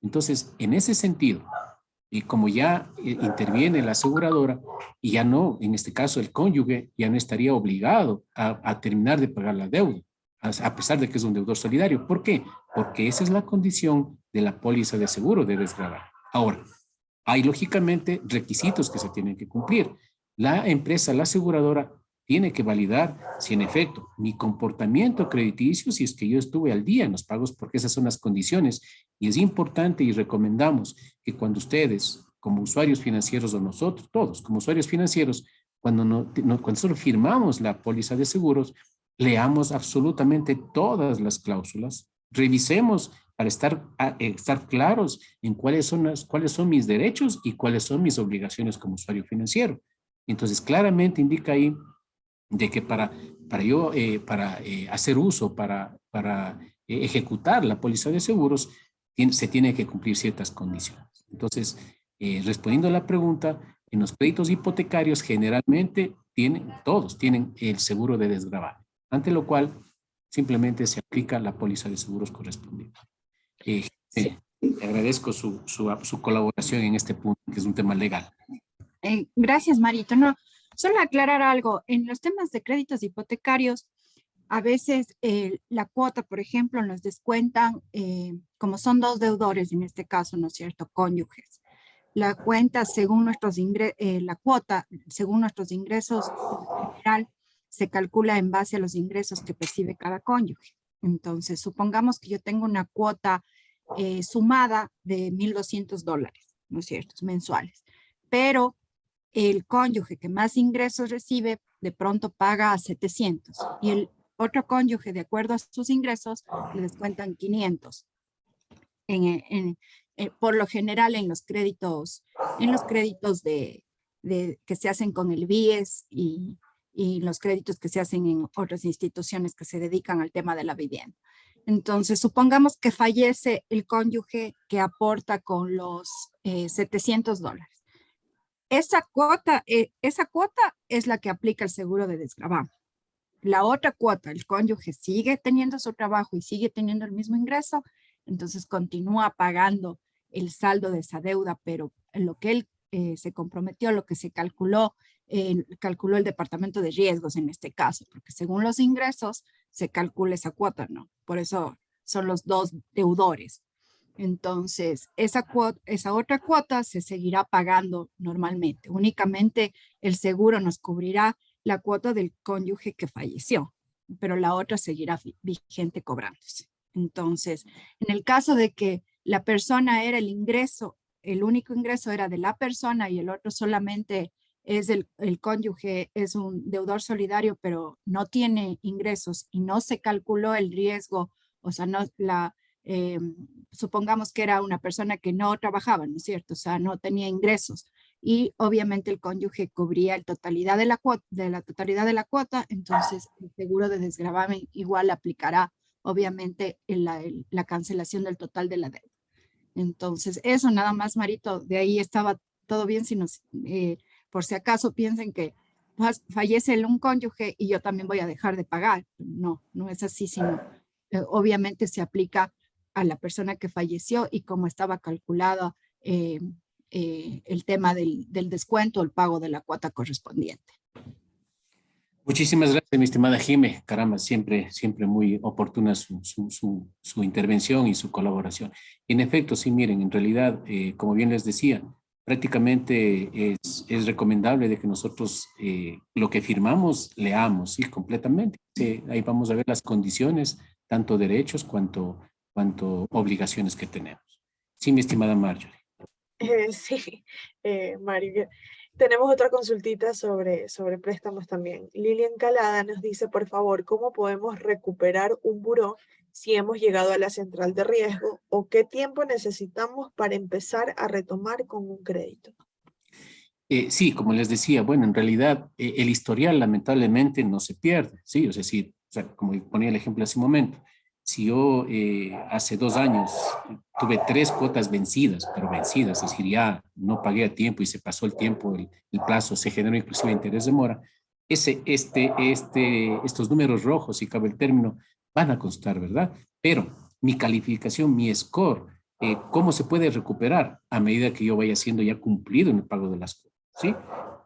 Entonces, en ese sentido, y como ya interviene la aseguradora y ya no, en este caso el cónyuge ya no estaría obligado a terminar de pagar la deuda, a pesar de que es un deudor solidario. ¿Por qué? Porque esa es la condición de la póliza de seguro de desgravar. Ahora, hay lógicamente requisitos que se tienen que cumplir. La empresa, la aseguradora, tiene que validar si en efecto mi comportamiento crediticio, si es que yo estuve al día en los pagos, porque esas son las condiciones. Y es importante y recomendamos que cuando ustedes, como usuarios financieros o nosotros, todos como usuarios financieros, cuando nosotros firmamos la póliza de seguros, leamos absolutamente todas las cláusulas, revisemos para estar claros en cuáles son mis derechos y cuáles son mis obligaciones como usuario financiero. Entonces, claramente indica ahí de que para hacer uso, para ejecutar la póliza de seguros, se tiene que cumplir ciertas condiciones. Entonces, respondiendo a la pregunta, en los créditos hipotecarios generalmente todos tienen el seguro de desgravamen, ante lo cual simplemente se aplica la póliza de seguros correspondiente. Sí. Agradezco su colaboración en este punto, que es un tema legal. Gracias, Marito. No, solo aclarar algo. En los temas de créditos hipotecarios, a veces la cuota, por ejemplo, nos descuentan, como son dos deudores en este caso, ¿no es cierto?, cónyuges. La cuenta según nuestros la cuota, según nuestros ingresos, en general, se calcula en base a los ingresos que percibe cada cónyuge. Entonces, supongamos que yo tengo una cuota sumada de $1,200, ¿no es cierto?, mensuales. Pero el cónyuge que más ingresos recibe, de pronto paga 700. Y el otro cónyuge, de acuerdo a sus ingresos, le descuentan 500. Por lo general en los créditos que se hacen con el BIES y los créditos que se hacen en otras instituciones que se dedican al tema de la vivienda. Entonces, supongamos que fallece el cónyuge que aporta con los $700. Esa cuota es la que aplica el seguro de desgravamen. La otra cuota, el cónyuge sigue teniendo su trabajo y sigue teniendo el mismo ingreso, entonces continúa pagando el saldo de esa deuda, pero en lo que él se comprometió, lo que se calculó el departamento de riesgos en este caso, porque según los ingresos se calcula esa cuota, ¿no? Por eso son los dos deudores. Entonces, esa otra cuota se seguirá pagando normalmente. Únicamente el seguro nos cubrirá la cuota del cónyuge que falleció, pero la otra seguirá vigente cobrándose. Entonces, en el caso de que la persona era el único ingreso era de la persona y el otro solamente es el cónyuge, es un deudor solidario, pero no tiene ingresos y no se calculó el riesgo, o sea, supongamos que era una persona que no trabajaba, ¿no es cierto? O sea, no tenía ingresos y obviamente el cónyuge cubría la totalidad de la cuota, entonces el seguro de desgravamen igual aplicará obviamente en la cancelación del total de la deuda. Entonces, eso nada más, Marito, de ahí estaba todo bien, por si acaso piensen que fallece un cónyuge y yo también voy a dejar de pagar. No, no es así, sino obviamente se aplica a la persona que falleció y como estaba calculado el tema del descuento, el pago de la cuota correspondiente. Muchísimas gracias, mi estimada Jime. Caramba, siempre muy oportuna su intervención y su colaboración. En efecto, sí, miren, en realidad, como bien les decía, prácticamente es recomendable de que nosotros lo que firmamos leamos, ¿sí? Completamente. Sí, ahí vamos a ver las condiciones, tanto derechos cuanto obligaciones que tenemos. Sí, mi estimada Marjorie. Sí, Mari. Tenemos otra consultita sobre préstamos también. Lilian Calada nos dice, por favor, ¿cómo podemos recuperar un buró si hemos llegado a la central de riesgo o qué tiempo necesitamos para empezar a retomar con un crédito? Sí, como les decía, bueno, en realidad el historial lamentablemente no se pierde, ¿sí? Es decir, o sea, como ponía el ejemplo hace un momento, si yo hace 2 años tuve 3 cuotas vencidas, pero vencidas, es decir, ya no pagué a tiempo y se pasó el tiempo, el plazo, se generó inclusive interés de mora, estos números rojos, si cabe el término, van a constar, ¿verdad? Pero mi calificación, mi score, ¿cómo se puede recuperar? A medida que yo vaya siendo ya cumplido en el pago de las cuotas, ¿sí?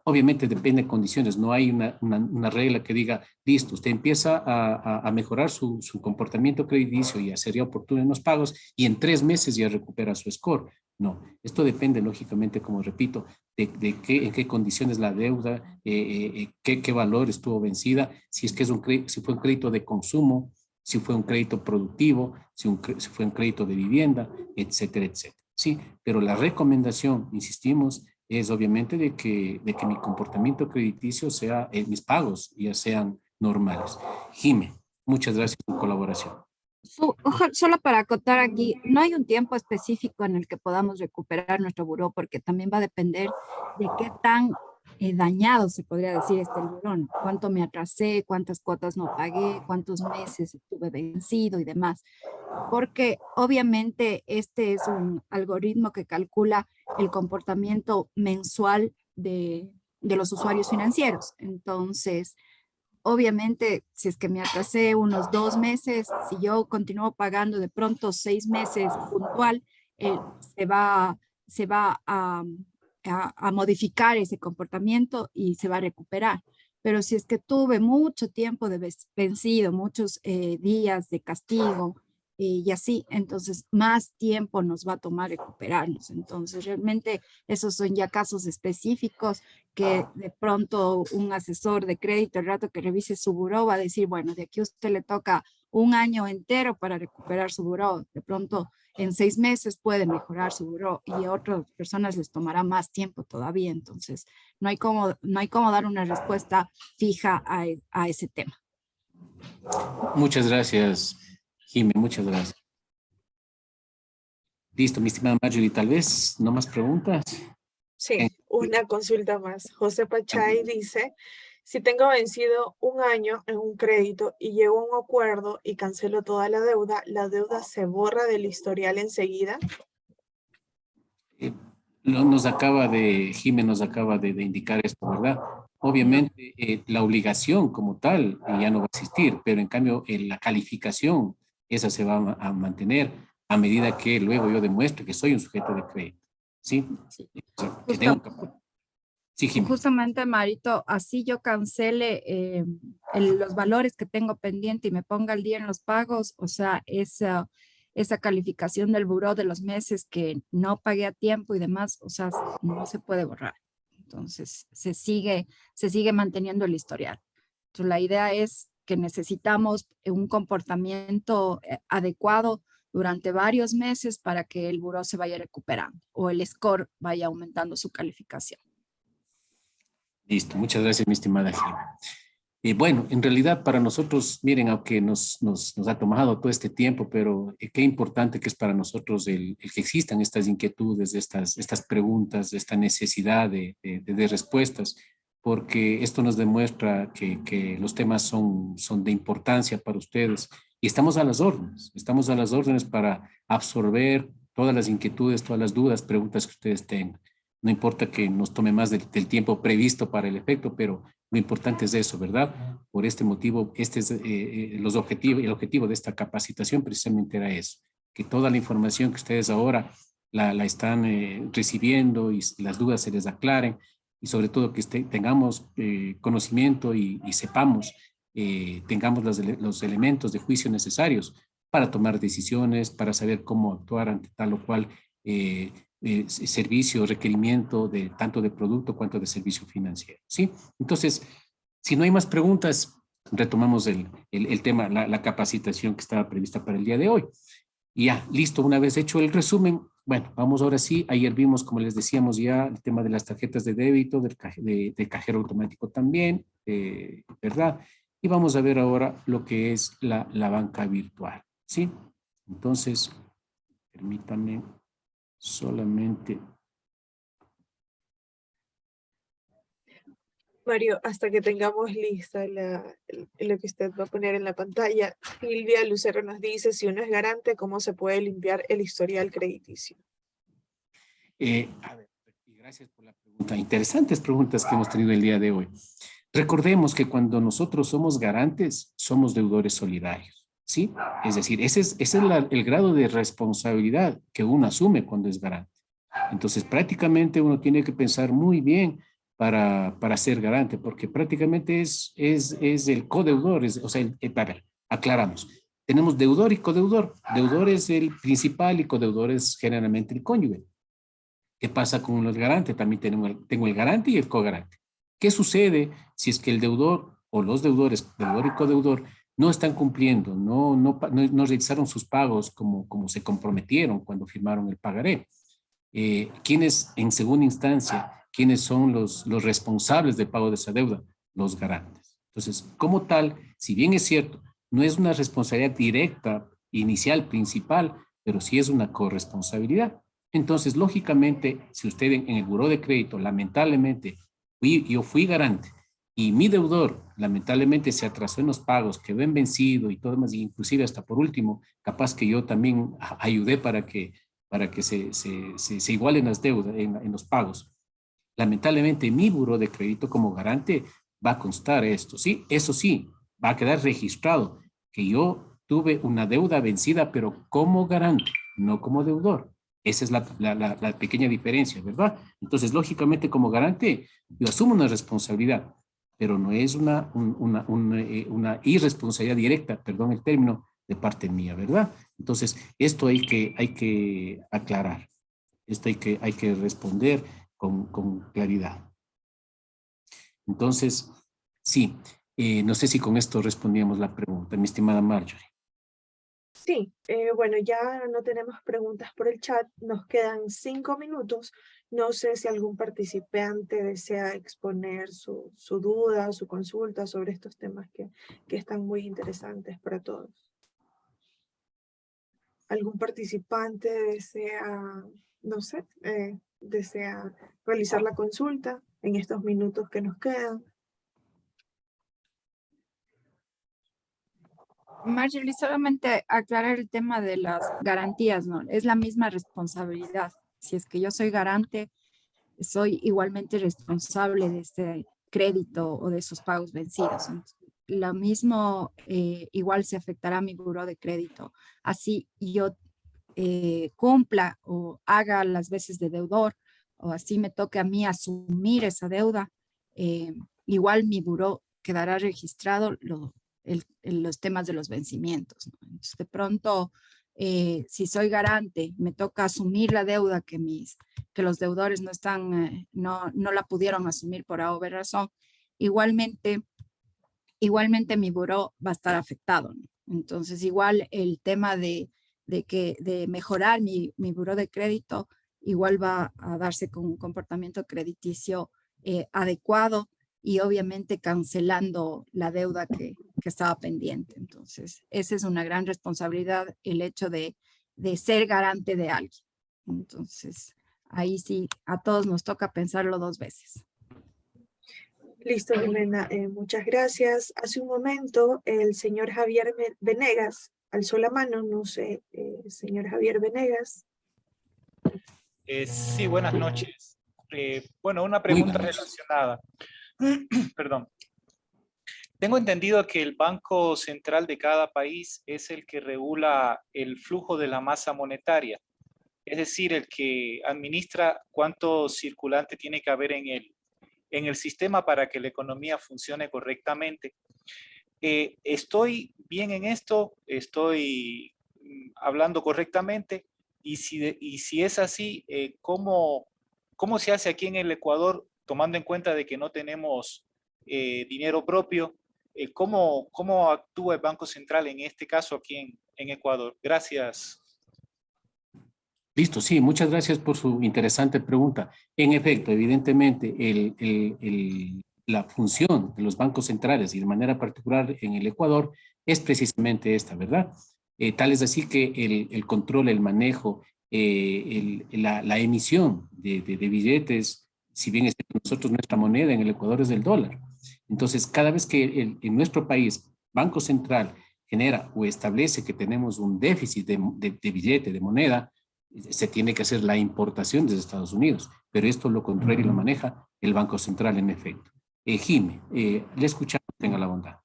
Obviamente depende de condiciones, no hay una regla que diga, listo, usted empieza a mejorar su comportamiento crediticio y a ser ya oportuno en los pagos y en 3 meses ya recupera su score. No, esto depende lógicamente, como repito, en qué condiciones la deuda, qué valor estuvo vencida, si fue un crédito de consumo, si fue un crédito productivo, si fue un crédito de vivienda, etcétera, etcétera. Sí, pero la recomendación, insistimos, es obviamente de que mi comportamiento crediticio sea, mis pagos ya sean normales. Jime, muchas gracias por tu colaboración. Solo para acotar aquí, no hay un tiempo específico en el que podamos recuperar nuestro buró, porque también va a depender de qué tan dañado se podría decir el buró, ¿no? Cuánto me atrasé, cuántas cuotas no pagué, cuántos meses estuve vencido y demás. Porque obviamente este es un algoritmo que calcula el comportamiento mensual de los usuarios financieros. Entonces, obviamente, si es que me atrasé unos 2 meses, si yo continúo pagando de pronto 6 meses puntual, se va a modificar ese comportamiento y se va a recuperar. pero si es que tuve mucho tiempo de vencido, muchos días de castigo, y así, entonces más tiempo nos va a tomar recuperarnos. Entonces, realmente esos son ya casos específicos que de pronto un asesor de crédito, el rato que revise su buró, va a decir, bueno, de aquí a usted le toca un año entero para recuperar su buró. De pronto, en 6 meses puede mejorar su buró y a otras personas les tomará más tiempo todavía. Entonces, no hay cómo dar una respuesta fija a ese tema. Muchas gracias, Jimé, muchas gracias. Listo, mi estimada Marjorie, tal vez no más preguntas. Sí, una consulta más. José Pachay dice, si tengo vencido un año en un crédito y llego a un acuerdo y cancelo toda la deuda se borra del historial enseguida. Jimé nos acaba de indicar esto, ¿verdad? Obviamente, la obligación como tal ya no va a existir, pero en cambio la calificación, esa se va a mantener a medida que luego yo demuestre que soy un sujeto de crédito. ¿Sí? Sí. O sea, que tengo... Sí, Jimé. Justamente, Marito, así yo cancele los valores que tengo pendiente y me ponga al día en los pagos, o sea, esa calificación del buró de los meses que no pagué a tiempo y demás, o sea, no se puede borrar. Entonces, se sigue manteniendo el historial. Entonces, la idea es que necesitamos un comportamiento adecuado durante varios meses para que el buró se vaya recuperando o el score vaya aumentando su calificación. Listo, muchas gracias, mi estimada Jimé. Bueno, en realidad para nosotros, miren, aunque nos ha tomado todo este tiempo, pero qué importante que es para nosotros el que existan estas inquietudes, estas preguntas, esta necesidad de respuestas, porque esto nos demuestra que los temas son de importancia para ustedes y estamos a las órdenes para absorber todas las inquietudes, todas las dudas, preguntas que ustedes tengan. No importa que nos tome más del tiempo previsto para el efecto, pero lo importante es eso, ¿verdad? Por este motivo, este es el objetivo de esta capacitación precisamente era eso, que toda la información que ustedes ahora la están recibiendo y las dudas se les aclaren y sobre todo que tengamos conocimiento y sepamos, tengamos los elementos de juicio necesarios para tomar decisiones, para saber cómo actuar ante tal o cual servicio, requerimiento de tanto de producto cuanto de servicio financiero, ¿sí? Entonces, si no hay más preguntas, retomamos el tema, la capacitación que estaba prevista para el día de hoy. Y ya, listo, una vez hecho el resumen, bueno, vamos ahora sí, ayer vimos, como les decíamos ya, el tema de las tarjetas de débito, de cajero automático también, ¿verdad? Y vamos a ver ahora lo que es la banca virtual, ¿sí? Entonces, permítanme solamente... Mario, hasta que tengamos lista lo que usted va a poner en la pantalla, Silvia Lucero nos dice, si uno es garante, ¿cómo se puede limpiar el historial crediticio? A ver, gracias por la pregunta. Interesantes preguntas que hemos tenido el día de hoy. Recordemos que cuando nosotros somos garantes, somos deudores solidarios, ¿sí? Es decir, ese es el grado de responsabilidad que uno asume cuando es garante. Entonces, prácticamente uno tiene que pensar muy bien para ser garante, porque prácticamente es el codeudor, o sea, a ver, aclaramos. Tenemos deudor y codeudor. Deudor es el principal y codeudor es generalmente el cónyuge. ¿Qué pasa con los garantes? También tengo el garante y el cogarante. ¿Qué sucede si es que el deudor o los deudores, deudor y codeudor, no están cumpliendo, no realizaron sus pagos como se comprometieron cuando firmaron el pagaré? ¿Quiénes en segunda instancia, quiénes son los responsables del pago de esa deuda? Los garantes. Entonces, como tal, si bien es cierto, no es una responsabilidad directa, inicial, principal, pero sí es una corresponsabilidad. Entonces, lógicamente, si usted en el buró de crédito, lamentablemente, yo fui garante y mi deudor, lamentablemente, se atrasó en los pagos, quedó en vencido y todo demás, inclusive hasta por último, capaz que yo también ayudé para que se igualen las deudas en los pagos. Lamentablemente, mi buró de crédito como garante va a constar esto, ¿sí? Eso sí, va a quedar registrado que yo tuve una deuda vencida, pero como garante, no como deudor. Esa es la pequeña diferencia, ¿verdad? Entonces, lógicamente, como garante, yo asumo una responsabilidad. pero no es una irresponsabilidad directa, perdón el término, de parte mía, ¿verdad? Entonces, esto hay que aclarar, esto hay que responder con claridad. Entonces, sí, no sé si con esto respondíamos la pregunta, mi estimada Marjorie. Sí, bueno, ya no tenemos preguntas por el chat, nos quedan 5 minutos. No sé si algún participante desea exponer su duda, su consulta sobre estos temas que están muy interesantes para todos. ¿Algún participante desea, no sé, desea realizar la consulta en estos minutos que nos quedan? Marjorie, solamente aclarar el tema de las garantías, ¿no? Es la misma responsabilidad. Si es que yo soy garante, soy igualmente responsable de este crédito o de esos pagos vencidos. Entonces, lo mismo, igual se afectará a mi buró de crédito. Así yo cumpla o haga las veces de deudor, o así me toque a mí asumir esa deuda, igual mi buró quedará registrado los temas de los vencimientos, ¿no? Entonces, de pronto, si soy garante, me toca asumir la deuda que los deudores no la pudieron asumir por A o B razón, igualmente mi buró va a estar afectado, ¿no? Entonces, igual el tema de mejorar mi buró de crédito, igual va a darse con un comportamiento crediticio adecuado y obviamente cancelando la deuda que estaba pendiente. Entonces, esa es una gran responsabilidad, el hecho de ser garante de alguien. Entonces, ahí sí, a todos nos toca pensarlo 2 veces. Listo, Jimena, muchas gracias. Hace un momento el señor Javier Venegas alzó la mano, no sé, señor Javier Venegas. Sí, buenas noches. Bueno, una pregunta relacionada. Perdón. Tengo entendido que el Banco Central de cada país es el que regula el flujo de la masa monetaria, es decir, el que administra cuánto circulante tiene que haber en el sistema para que la economía funcione correctamente. ¿Estoy bien en esto? ¿Estoy hablando correctamente? Y si es así, ¿cómo se hace aquí en el Ecuador, tomando en cuenta de que no tenemos dinero propio? ¿Cómo actúa el Banco Central en este caso aquí en Ecuador? Gracias. Listo, sí, muchas gracias por su interesante pregunta. En efecto, evidentemente, la función de los bancos centrales y de manera particular en el Ecuador es precisamente esta, ¿verdad? Tal es así que el control, el manejo, la emisión de billetes, si bien es que nosotros nuestra moneda en el Ecuador es del dólar. Entonces, cada vez que en nuestro país, Banco Central genera o establece que tenemos un déficit de billete, de moneda, se tiene que hacer la importación desde Estados Unidos, pero esto lo controla y lo maneja el Banco Central en efecto. Jimé, le escuchamos, tenga la bondad.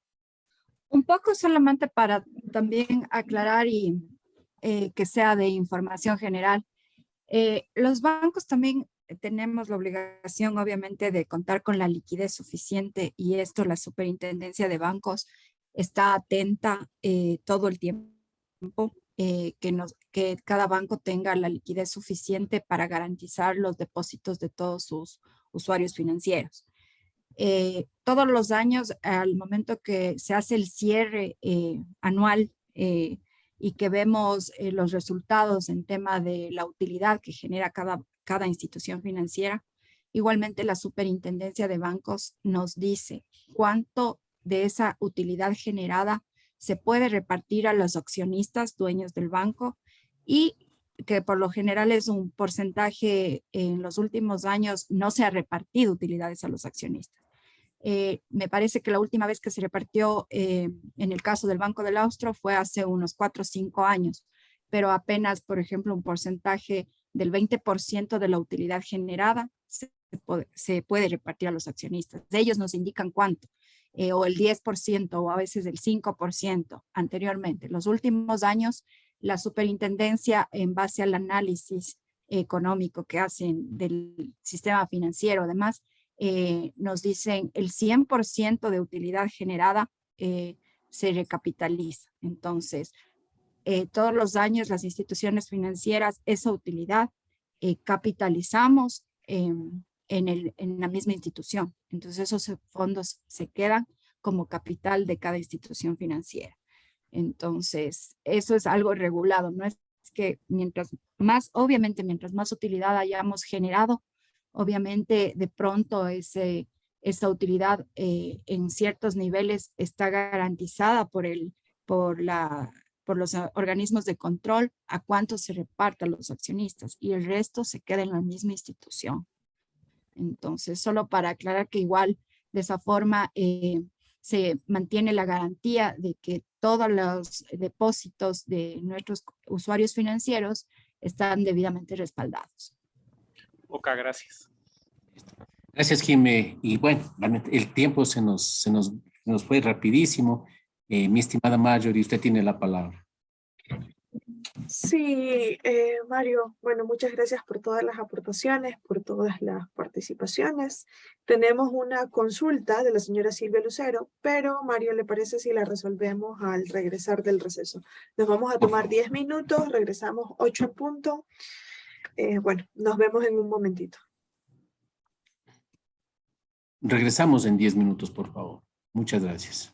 Un poco solamente para también aclarar y que sea de información general. Los bancos también tenemos la obligación, obviamente, de contar con la liquidez suficiente y esto la Superintendencia de Bancos está atenta todo el tiempo. Que cada banco tenga la liquidez suficiente para garantizar los depósitos de todos sus usuarios financieros. Todos los años, al momento que se hace el cierre anual y que vemos los resultados en tema de la utilidad que genera cada institución financiera, igualmente la Superintendencia de Bancos nos dice cuánto de esa utilidad generada se puede repartir a los accionistas dueños del banco y que por lo general es un porcentaje en los últimos años no se ha repartido utilidades a los accionistas. Me parece que la última vez que se repartió en el caso del Banco del Austro fue hace unos 4 o 5 años, pero apenas, por ejemplo, un porcentaje del 20% de la utilidad generada se puede repartir a los accionistas. Ellos nos indican cuánto. O el 10% o a veces el 5% anteriormente. Los últimos años, la superintendencia, en base al análisis económico que hacen del sistema financiero, además, nos dicen el 100% de utilidad generada se recapitaliza. Entonces, todos los años las instituciones financieras, esa utilidad capitalizamos en la misma institución. Entonces esos fondos se quedan como capital de cada institución financiera. Entonces eso es algo regulado, no es que obviamente mientras más utilidad hayamos generado, obviamente de pronto esa utilidad en ciertos niveles está garantizada por los organismos de control a cuánto se repartan los accionistas y el resto se queda en la misma institución. Entonces, solo para aclarar que igual de esa forma se mantiene la garantía de que todos los depósitos de nuestros usuarios financieros están debidamente respaldados. Ok, gracias. Gracias, Jimé. Y bueno, el tiempo se nos fue rapidísimo. Mi estimada Marjorie, usted tiene la palabra. Sí, Mario, bueno, muchas gracias por todas las aportaciones, por todas las participaciones. Tenemos una consulta de la señora Silvia Lucero, pero Mario, ¿le parece si la resolvemos al regresar del receso? Nos vamos a tomar 10 minutos, regresamos 8 en punto. Bueno, nos vemos en un momentito. Regresamos en 10 minutos, por favor. Muchas gracias.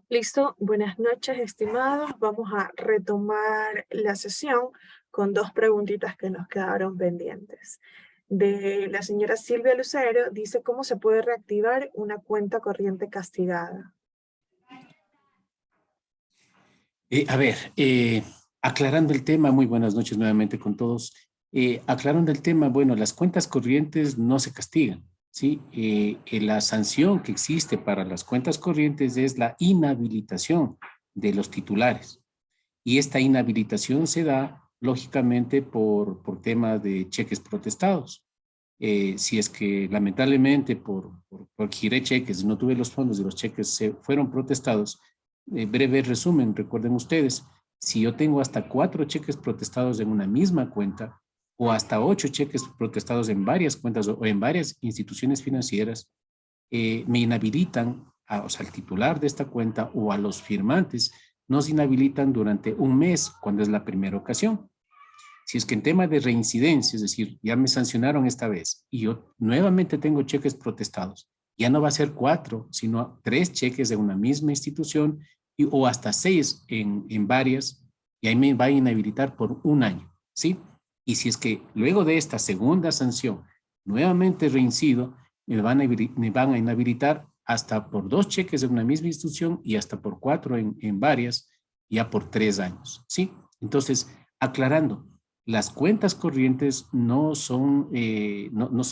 Listo, buenas noches, estimados. Vamos a retomar la sesión con dos preguntitas que nos quedaron pendientes. De la señora Silvia Lucero, dice cómo se puede reactivar una cuenta corriente castigada. Aclarando el tema, muy buenas noches nuevamente con todos. Aclarando el tema, bueno, las cuentas corrientes no se castigan, ¿sí? La sanción que existe para las cuentas corrientes es la inhabilitación de los titulares. Y esta inhabilitación se da, lógicamente, por temas de cheques protestados. Si es que lamentablemente por giré cheques, no tuve los fondos y los cheques se fueron protestados, breve resumen, recuerden ustedes, si yo tengo hasta 4 cheques protestados en una misma cuenta o hasta 8 cheques protestados en varias cuentas o en varias instituciones financieras, me inhabilitan, o sea, al titular de esta cuenta o a los firmantes, nos inhabilitan durante un mes cuando es la primera ocasión. Si es que en tema de reincidencia, es decir, ya me sancionaron esta vez y yo nuevamente tengo cheques protestados, ya no va a ser 4, sino 3 cheques de una misma institución o hasta 6 en varias, y ahí me va a inhabilitar por un año, ¿sí? Y si es que luego de esta segunda sanción nuevamente reincido, me van a inhabilitar hasta por 2 cheques de una misma institución y hasta por 4 en varias, ya por 3 años, ¿sí? Entonces, aclarando, las cuentas corrientes no son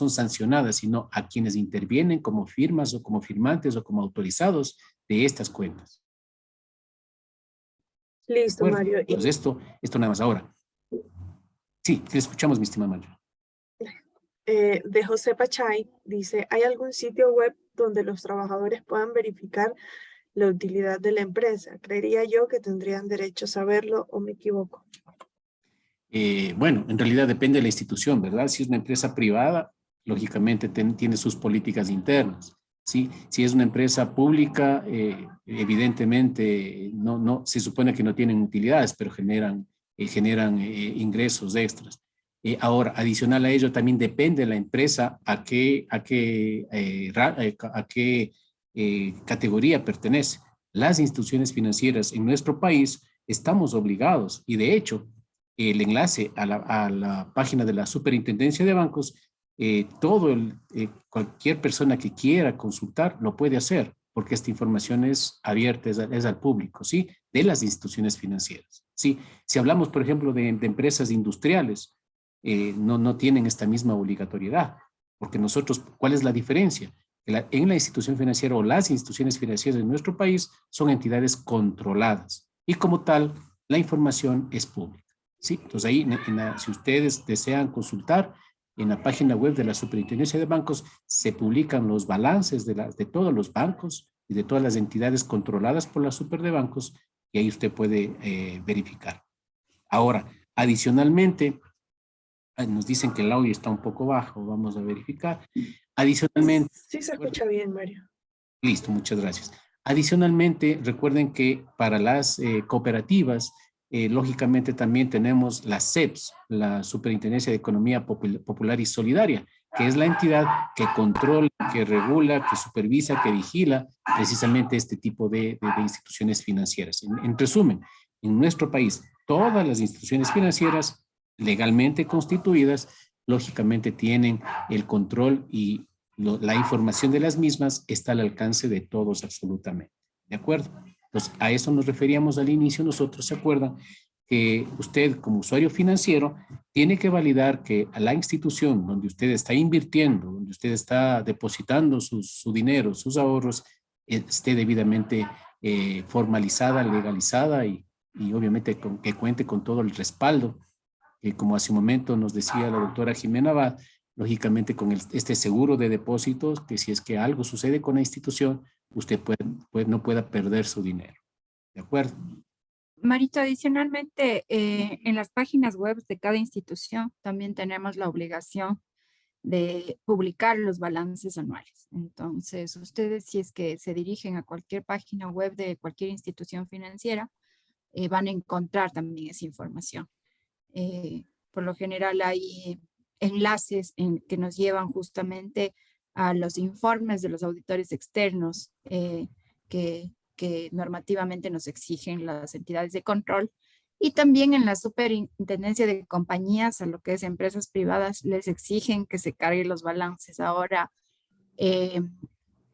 sancionadas, sino a quienes intervienen como firmas o como firmantes o como autorizados de estas cuentas. ¿De Listo, acuerdo? Mario. Entonces, esto nada más ahora. Sí, le escuchamos, mi estimada Mario. De José Pachay, dice, ¿hay algún sitio web donde los trabajadores puedan verificar la utilidad de la empresa? Creería yo que tendrían derecho a saberlo, ¿o me equivoco? Bueno, en realidad depende de la institución, ¿verdad? Si es una empresa privada, lógicamente tiene sus políticas internas, ¿sí? Si es una empresa pública, evidentemente se supone que no tienen utilidades, pero generan ingresos extras. Ahora, adicional a ello, también depende de la empresa a qué categoría pertenece. Las instituciones financieras en nuestro país estamos obligados, y de hecho, el enlace a la página de la Superintendencia de Bancos, cualquier persona que quiera consultar lo puede hacer, porque esta información es abierta, es al público, ¿sí? De las instituciones financieras, ¿sí? Si hablamos, por ejemplo, de empresas industriales, no tienen esta misma obligatoriedad, porque nosotros, ¿cuál es la diferencia? En la institución financiera o las instituciones financieras de nuestro país son entidades controladas y como tal, la información es pública. Sí, entonces ahí, si ustedes desean consultar, en la página web de la Superintendencia de Bancos se publican los balances de todos los bancos y de todas las entidades controladas por la Super de Bancos, y ahí usted puede verificar. Ahora, adicionalmente, nos dicen que el audio está un poco bajo, vamos a verificar. Adicionalmente. Sí se escucha bien, Mario. Listo, muchas gracias. Adicionalmente, recuerden que para las cooperativas, lógicamente también tenemos la SEPS, la Superintendencia de Economía Popular y Solidaria, que es la entidad que controla, que regula, que supervisa, que vigila precisamente este tipo de instituciones financieras. En resumen, en nuestro país, todas las instituciones financieras legalmente constituidas, lógicamente tienen el control y la información de las mismas está al alcance de todos absolutamente. ¿De acuerdo? Entonces, a eso nos referíamos al inicio nosotros, ¿se acuerdan? Que usted como usuario financiero tiene que validar que a la institución donde usted está invirtiendo, donde usted está depositando su dinero, sus ahorros, esté debidamente formalizada, legalizada y obviamente que cuente con todo el respaldo, que como hace un momento nos decía la doctora Jimena Abad, lógicamente con este seguro de depósitos, que si es que algo sucede con la institución, usted no pueda perder su dinero. ¿De acuerdo? Marito, adicionalmente, en las páginas web de cada institución también tenemos la obligación de publicar los balances anuales. Entonces, ustedes si es que se dirigen a cualquier página web de cualquier institución financiera, van a encontrar también esa información. Por lo general hay enlaces que nos llevan justamente a los informes de los auditores externos que que normativamente nos exigen las entidades de control. Y también en la superintendencia de compañías, a lo que es empresas privadas, les exigen que se carguen los balances. Ahora,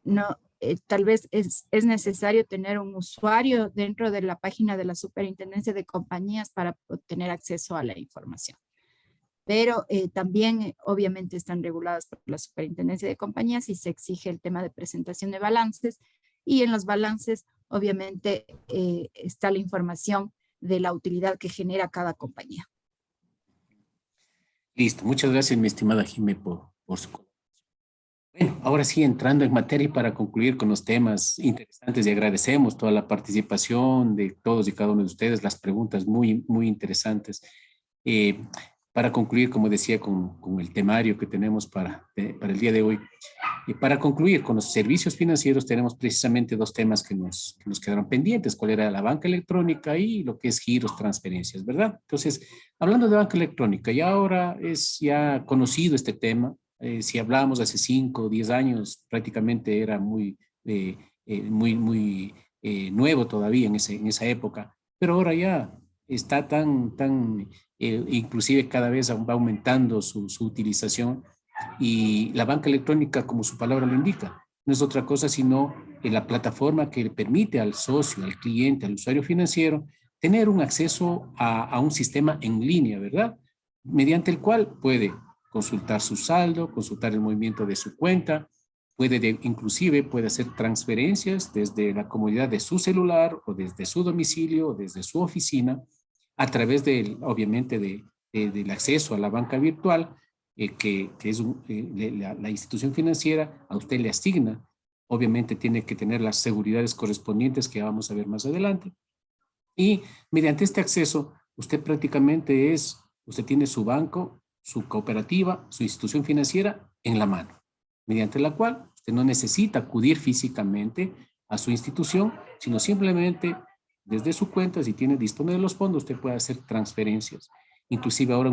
no, tal vez es necesario tener un usuario dentro de la página de la superintendencia de compañías para obtener acceso a la información. Pero también obviamente están reguladas por la superintendencia de compañías y se exige el tema de presentación de balances. Y en los balances obviamente está la información de la utilidad que genera cada compañía. Listo, muchas gracias, mi estimada Jimé, por su colaboración. Bueno, ahora sí, entrando en materia y para concluir con los temas interesantes, y agradecemos toda la participación de todos y cada uno de ustedes, las preguntas muy, muy interesantes. Para concluir, como decía, con el temario que tenemos para el día de hoy, y para concluir con los servicios financieros, tenemos precisamente dos temas que nos quedaron pendientes, cuál era la banca electrónica y lo que es giros, transferencias, ¿verdad? Entonces, hablando de banca electrónica, ya ahora es ya conocido este tema. Si hablábamos hace 5 o 10 años, prácticamente era muy nuevo todavía en esa época, pero ahora ya está inclusive cada vez va aumentando su utilización. Y la banca electrónica, como su palabra lo indica, no es otra cosa sino la plataforma que le permite al socio, al cliente, al usuario financiero, tener un acceso a un sistema en línea, ¿verdad? Mediante el cual puede consultar su saldo, consultar el movimiento de su cuenta, inclusive puede hacer transferencias desde la comodidad de su celular o desde su domicilio o desde su oficina, a través obviamente del acceso a la banca virtual, que es la institución financiera a usted le asigna. Obviamente tiene que tener las seguridades correspondientes que vamos a ver más adelante. Y mediante este acceso, usted tiene su banco, su cooperativa, su institución financiera en la mano, mediante la cual usted no necesita acudir físicamente a su institución, sino simplemente desde su cuenta, si dispone de los fondos, usted puede hacer transferencias. Inclusive ahora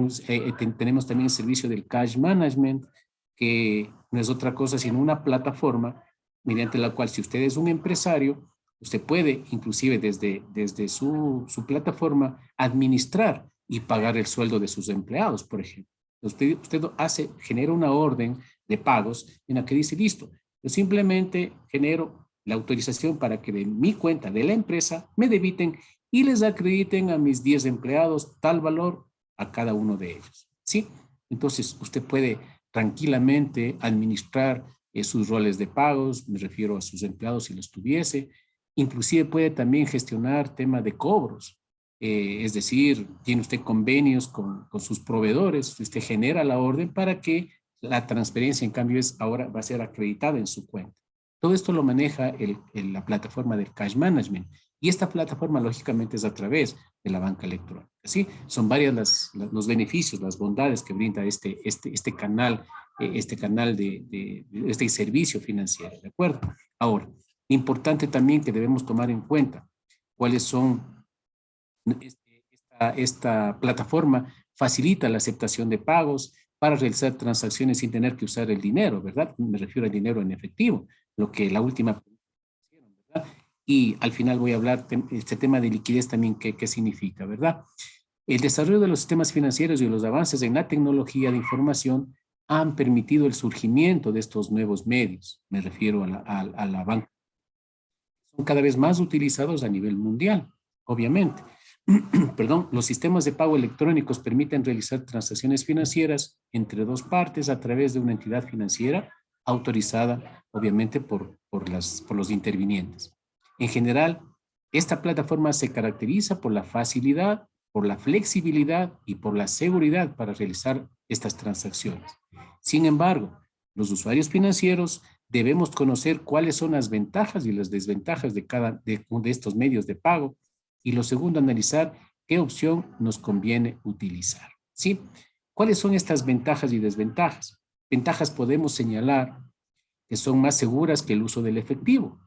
tenemos también el servicio del cash management, que no es otra cosa sino una plataforma mediante la cual, si usted es un empresario, usted puede inclusive desde su plataforma administrar y pagar el sueldo de sus empleados, por ejemplo. Usted genera una orden de pagos en la que dice, listo, yo simplemente genero la autorización para que de mi cuenta de la empresa me debiten y les acrediten a mis 10 empleados tal valor a cada uno de ellos, ¿sí? Entonces, usted puede tranquilamente administrar sus roles de pagos, me refiero a sus empleados si los tuviese. Inclusive puede también gestionar tema de cobros, es decir, tiene usted convenios con sus proveedores, usted genera la orden para que la transferencia, en cambio, ahora va a ser acreditada en su cuenta. Todo esto lo maneja la plataforma del cash management. Y esta plataforma, lógicamente, es a través de la banca electrónica, ¿sí? Son varios los beneficios, las bondades que brinda este canal de este servicio financiero, ¿de acuerdo? Ahora, importante también que debemos tomar en cuenta cuáles son. Esta plataforma facilita la aceptación de pagos para realizar transacciones sin tener que usar el dinero, ¿verdad? Me refiero al dinero en efectivo, lo que la última, ¿verdad? Y al final voy a hablar este tema de liquidez también, qué significa, ¿verdad? El desarrollo de los sistemas financieros y los avances en la tecnología de información han permitido el surgimiento de estos nuevos medios. Me refiero a la banca. Son cada vez más utilizados a nivel mundial, obviamente. Perdón, los sistemas de pago electrónicos permiten realizar transacciones financieras entre dos partes a través de una entidad financiera autorizada, obviamente, por los intervinientes. En general, esta plataforma se caracteriza por la facilidad, por la flexibilidad y por la seguridad para realizar estas transacciones. Sin embargo, los usuarios financieros debemos conocer cuáles son las ventajas y las desventajas de estos medios de pago. Y lo segundo, analizar qué opción nos conviene utilizar, ¿sí? ¿Cuáles son estas ventajas y desventajas? Ventajas podemos señalar que son más seguras que el uso del efectivo.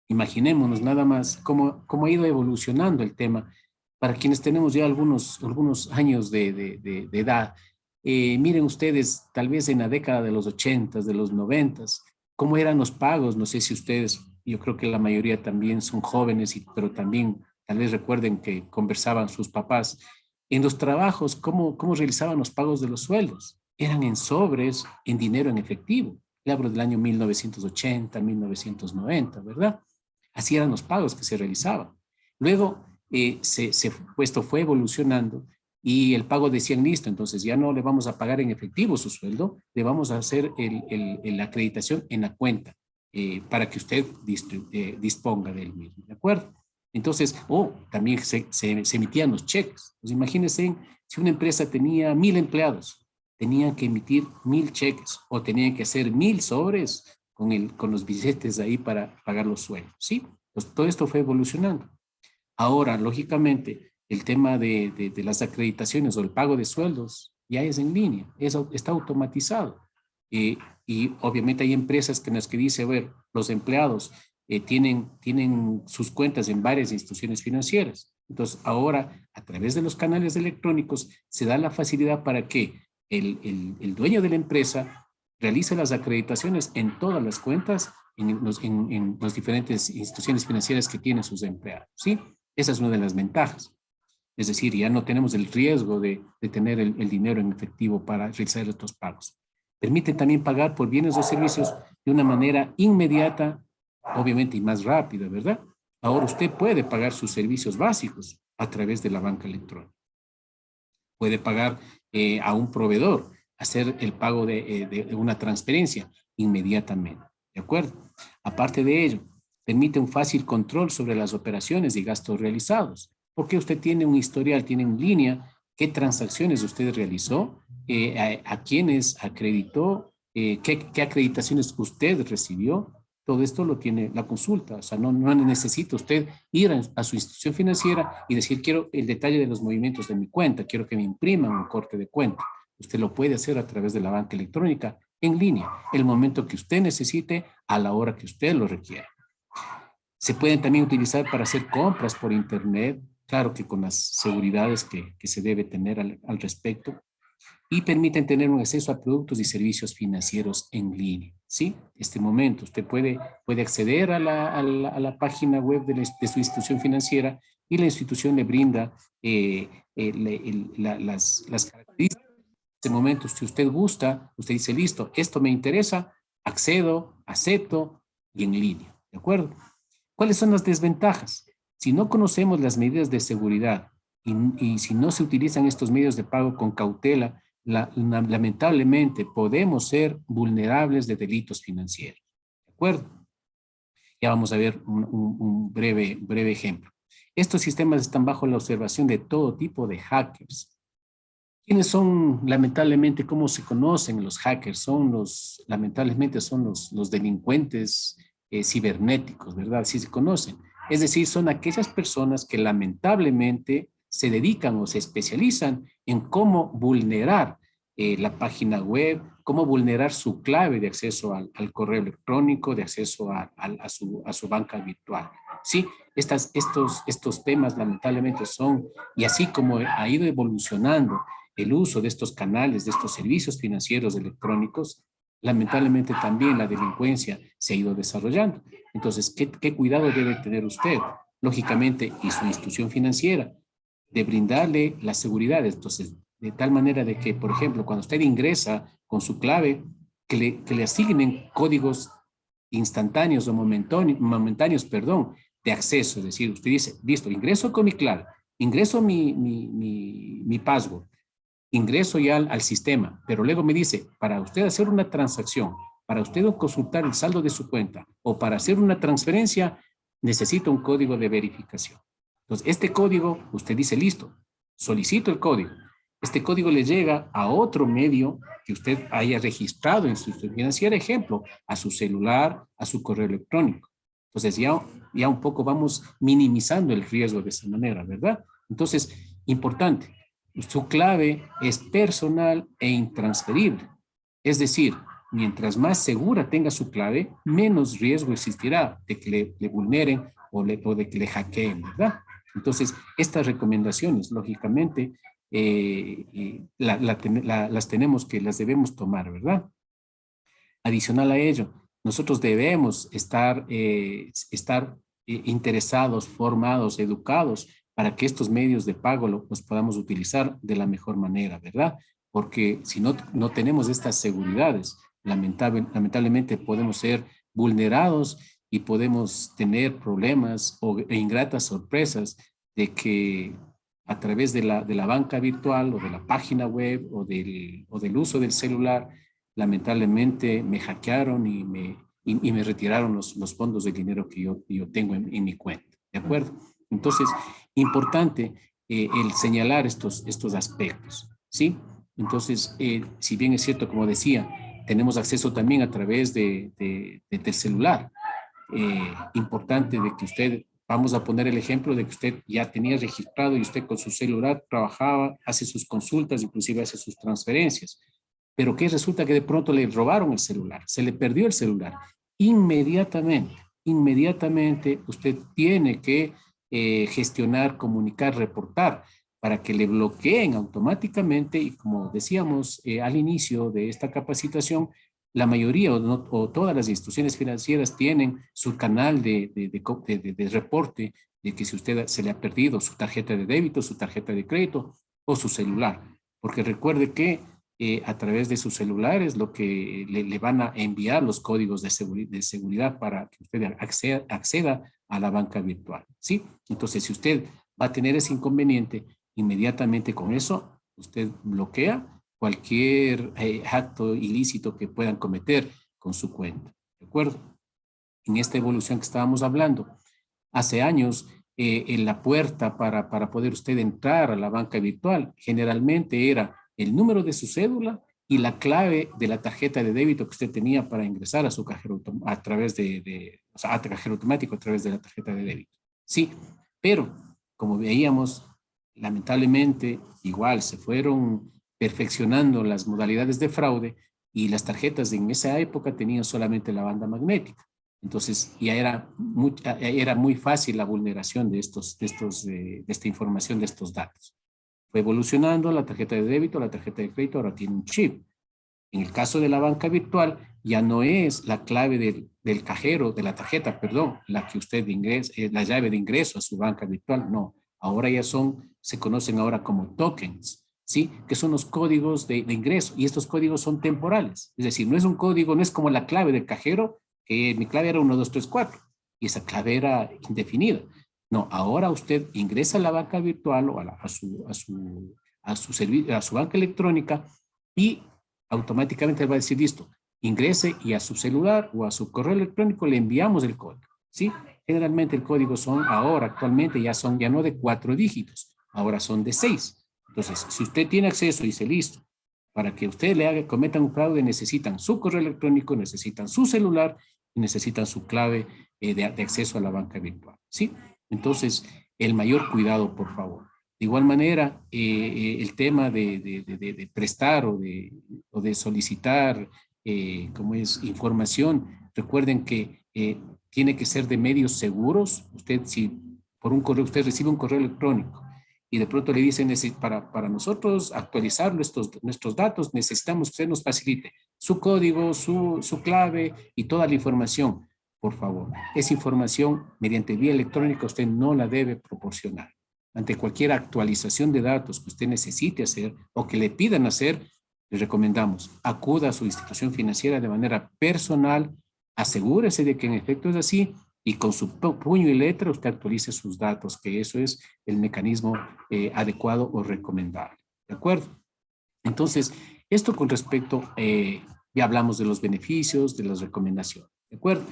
Imaginémonos nada más cómo ha ido evolucionando el tema. Para quienes tenemos ya algunos años de edad, miren ustedes, tal vez en la década de los 80s, de los 90s, cómo eran los pagos, no sé si ustedes yo creo que la mayoría también son jóvenes, pero también tal vez recuerden que conversaban sus papás. En los trabajos, ¿cómo realizaban los pagos de los sueldos? Eran en sobres, en dinero en efectivo. Le hablo del año 1980, 1990, ¿verdad? Así eran los pagos que se realizaban. Luego, esto fue evolucionando y el pago decían, listo, entonces ya no le vamos a pagar en efectivo su sueldo, le vamos a hacer la acreditación en la cuenta para que usted disponga del mismo, ¿de acuerdo? Entonces, también se emitían los cheques. Pues imagínense, si una empresa tenía 1000 empleados, tenían que emitir 1000 cheques o tenían que hacer 1000 sobres con los billetes ahí para pagar los sueldos, ¿sí? Pues todo esto fue evolucionando. Ahora, lógicamente, el tema de las acreditaciones o el pago de sueldos ya es en línea, está automatizado. Y obviamente hay empresas en las que dice, a ver, los empleados tienen sus cuentas en varias instituciones financieras. Entonces, ahora, a través de los canales electrónicos, se da la facilidad para que el dueño de la empresa realice las acreditaciones en todas las cuentas, en las diferentes instituciones financieras que tienen sus empleados, ¿sí? Esa es una de las ventajas. Es decir, ya no tenemos el riesgo de tener el dinero en efectivo para realizar estos pagos. Permite también pagar por bienes o servicios de una manera inmediata, obviamente, y más rápida, ¿verdad? Ahora usted puede pagar sus servicios básicos a través de la banca electrónica. Puede pagar a un proveedor, hacer el pago de una transferencia inmediatamente, ¿de acuerdo? Aparte de ello, permite un fácil control sobre las operaciones y gastos realizados, porque usted tiene un historial, tiene en línea qué transacciones usted realizó, a quiénes acreditó, qué acreditaciones usted recibió. Todo esto lo tiene la consulta, o sea, no necesita usted ir a su institución financiera y decir, quiero el detalle de los movimientos de mi cuenta, quiero que me impriman un corte de cuenta. Usted lo puede hacer a través de la banca electrónica en línea, el momento que usted necesite, a la hora que usted lo requiera. Se pueden también utilizar para hacer compras por internet, claro que con las seguridades que se debe tener al respecto, y permiten tener un acceso a productos y servicios financieros en línea, ¿sí? Este momento usted puede acceder a la página web de su institución financiera y la institución le brinda las características. En este momento, si usted gusta, usted dice, listo, esto me interesa, accedo, acepto y en línea, ¿de acuerdo? ¿Cuáles son las desventajas? Si no conocemos las medidas de seguridad y si no se utilizan estos medios de pago con cautela, lamentablemente podemos ser vulnerables de delitos financieros. ¿De acuerdo? Ya vamos a ver un breve ejemplo. Estos sistemas están bajo la observación de todo tipo de hackers. ¿Quiénes son, lamentablemente, cómo se conocen los hackers? Lamentablemente son los delincuentes cibernéticos, ¿verdad? Sí se conocen. Es decir, son aquellas personas que lamentablemente se dedican o se especializan en cómo vulnerar la página web, cómo vulnerar su clave de acceso al correo electrónico, de acceso a su banca virtual. Sí, estos temas lamentablemente son, y así como ha ido evolucionando el uso de estos canales, de estos servicios financieros electrónicos, lamentablemente también la delincuencia se ha ido desarrollando. Entonces, ¿qué cuidado debe tener usted? Lógicamente, y su institución financiera, de brindarle las seguridades. Entonces, de tal manera de que, por ejemplo, cuando usted ingresa con su clave, que le asignen códigos instantáneos o momentáneos, de acceso. Es decir, usted dice, listo, ingreso con mi clave, ingreso mi password, ingreso ya al sistema, pero luego me dice, para usted hacer una transacción, para usted consultar el saldo de su cuenta o para hacer una transferencia, necesita un código de verificación. Entonces, este código, usted dice, listo, solicito el código. Este código le llega a otro medio que usted haya registrado en su institución financiera, ejemplo, a su celular, a su correo electrónico. Entonces, ya un poco vamos minimizando el riesgo de esa manera, ¿verdad? Entonces, importante, su clave es personal e intransferible. Es decir, mientras más segura tenga su clave, menos riesgo existirá de que le vulneren o de que le hackeen, ¿verdad? Entonces, estas recomendaciones, lógicamente, las debemos tomar, ¿verdad? Adicional a ello, nosotros debemos estar interesados, formados, educados para que estos medios de pago los podamos utilizar de la mejor manera, ¿verdad? Porque si no tenemos estas seguridades, lamentablemente podemos ser vulnerados y podemos tener problemas e ingratas sorpresas de que a través de la banca virtual o de la página web o del uso del celular, lamentablemente me hackearon y me retiraron los fondos de dinero que yo tengo en mi cuenta, ¿de acuerdo? Entonces, importante el señalar estos aspectos, ¿sí? Entonces, si bien es cierto, como decía, tenemos acceso también a través del celular. Importante de que usted, vamos a poner el ejemplo de que usted ya tenía registrado y usted con su celular trabajaba, hace sus consultas, inclusive hace sus transferencias. Pero que resulta que de pronto le robaron el celular, se le perdió el celular. Inmediatamente usted tiene que gestionar, comunicar, reportar para que le bloqueen automáticamente y como decíamos al inicio de esta capacitación, la mayoría o todas las instituciones financieras tienen su canal de reporte de que si usted se le ha perdido su tarjeta de débito, su tarjeta de crédito o su celular. Porque recuerde que a través de sus celulares lo que le van a enviar los códigos de seguridad para que usted acceda a la banca virtual, ¿sí? Entonces, si usted va a tener ese inconveniente, inmediatamente con eso, usted bloquea cualquier acto ilícito que puedan cometer con su cuenta, ¿de acuerdo? En esta evolución que estábamos hablando, hace años, en la puerta para poder usted entrar a la banca virtual, generalmente era el número de su cédula y la clave de la tarjeta de débito que usted tenía para ingresar a su cajero a través a cajero automático a través de la tarjeta de débito. Sí, pero como veíamos, lamentablemente, igual se fueron perfeccionando las modalidades de fraude y las tarjetas en esa época tenían solamente la banda magnética. Entonces ya era muy fácil la vulneración de esta información, de estos datos. Fue evolucionando la tarjeta de débito, la tarjeta de crédito ahora tiene un chip. En el caso de la banca virtual, ya no es la clave del cajero, de la tarjeta, perdón, la que usted ingresa, la llave de ingreso a su banca virtual, no. Ahora ya se conocen ahora como tokens, ¿sí? Que son los códigos de ingreso y estos códigos son temporales. Es decir, no es un código, no es como la clave del cajero, que mi clave era 1, 2, 3, 4 y esa clave era indefinida. No, ahora usted ingresa a la banca virtual o a su banca electrónica y automáticamente va a decir, listo, ingrese y a su celular o a su correo electrónico le enviamos el código, ¿sí? Generalmente el código actualmente ya no de 4 dígitos, ahora son de 6. Entonces, si usted tiene acceso y dice, listo, para que usted cometan un fraude necesitan su correo electrónico, necesitan su celular y necesitan su clave de acceso a la banca virtual, ¿sí? Entonces, el mayor cuidado, por favor. De igual manera, el tema de prestar o de solicitar información, recuerden que tiene que ser de medios seguros. Usted, si por un correo, usted recibe un correo electrónico y de pronto le dicen, para nosotros actualizar nuestros datos, necesitamos que usted nos facilite su código, su clave y toda la información. Por favor, esa información mediante vía electrónica usted no la debe proporcionar. Ante cualquier actualización de datos que usted necesite hacer o que le pidan hacer, le recomendamos acuda a su institución financiera de manera personal, asegúrese de que en efecto es así y con su puño y letra usted actualice sus datos, que eso es el mecanismo adecuado o recomendable. ¿De acuerdo? Entonces, esto con respecto, ya hablamos de los beneficios, de las recomendaciones. ¿De acuerdo?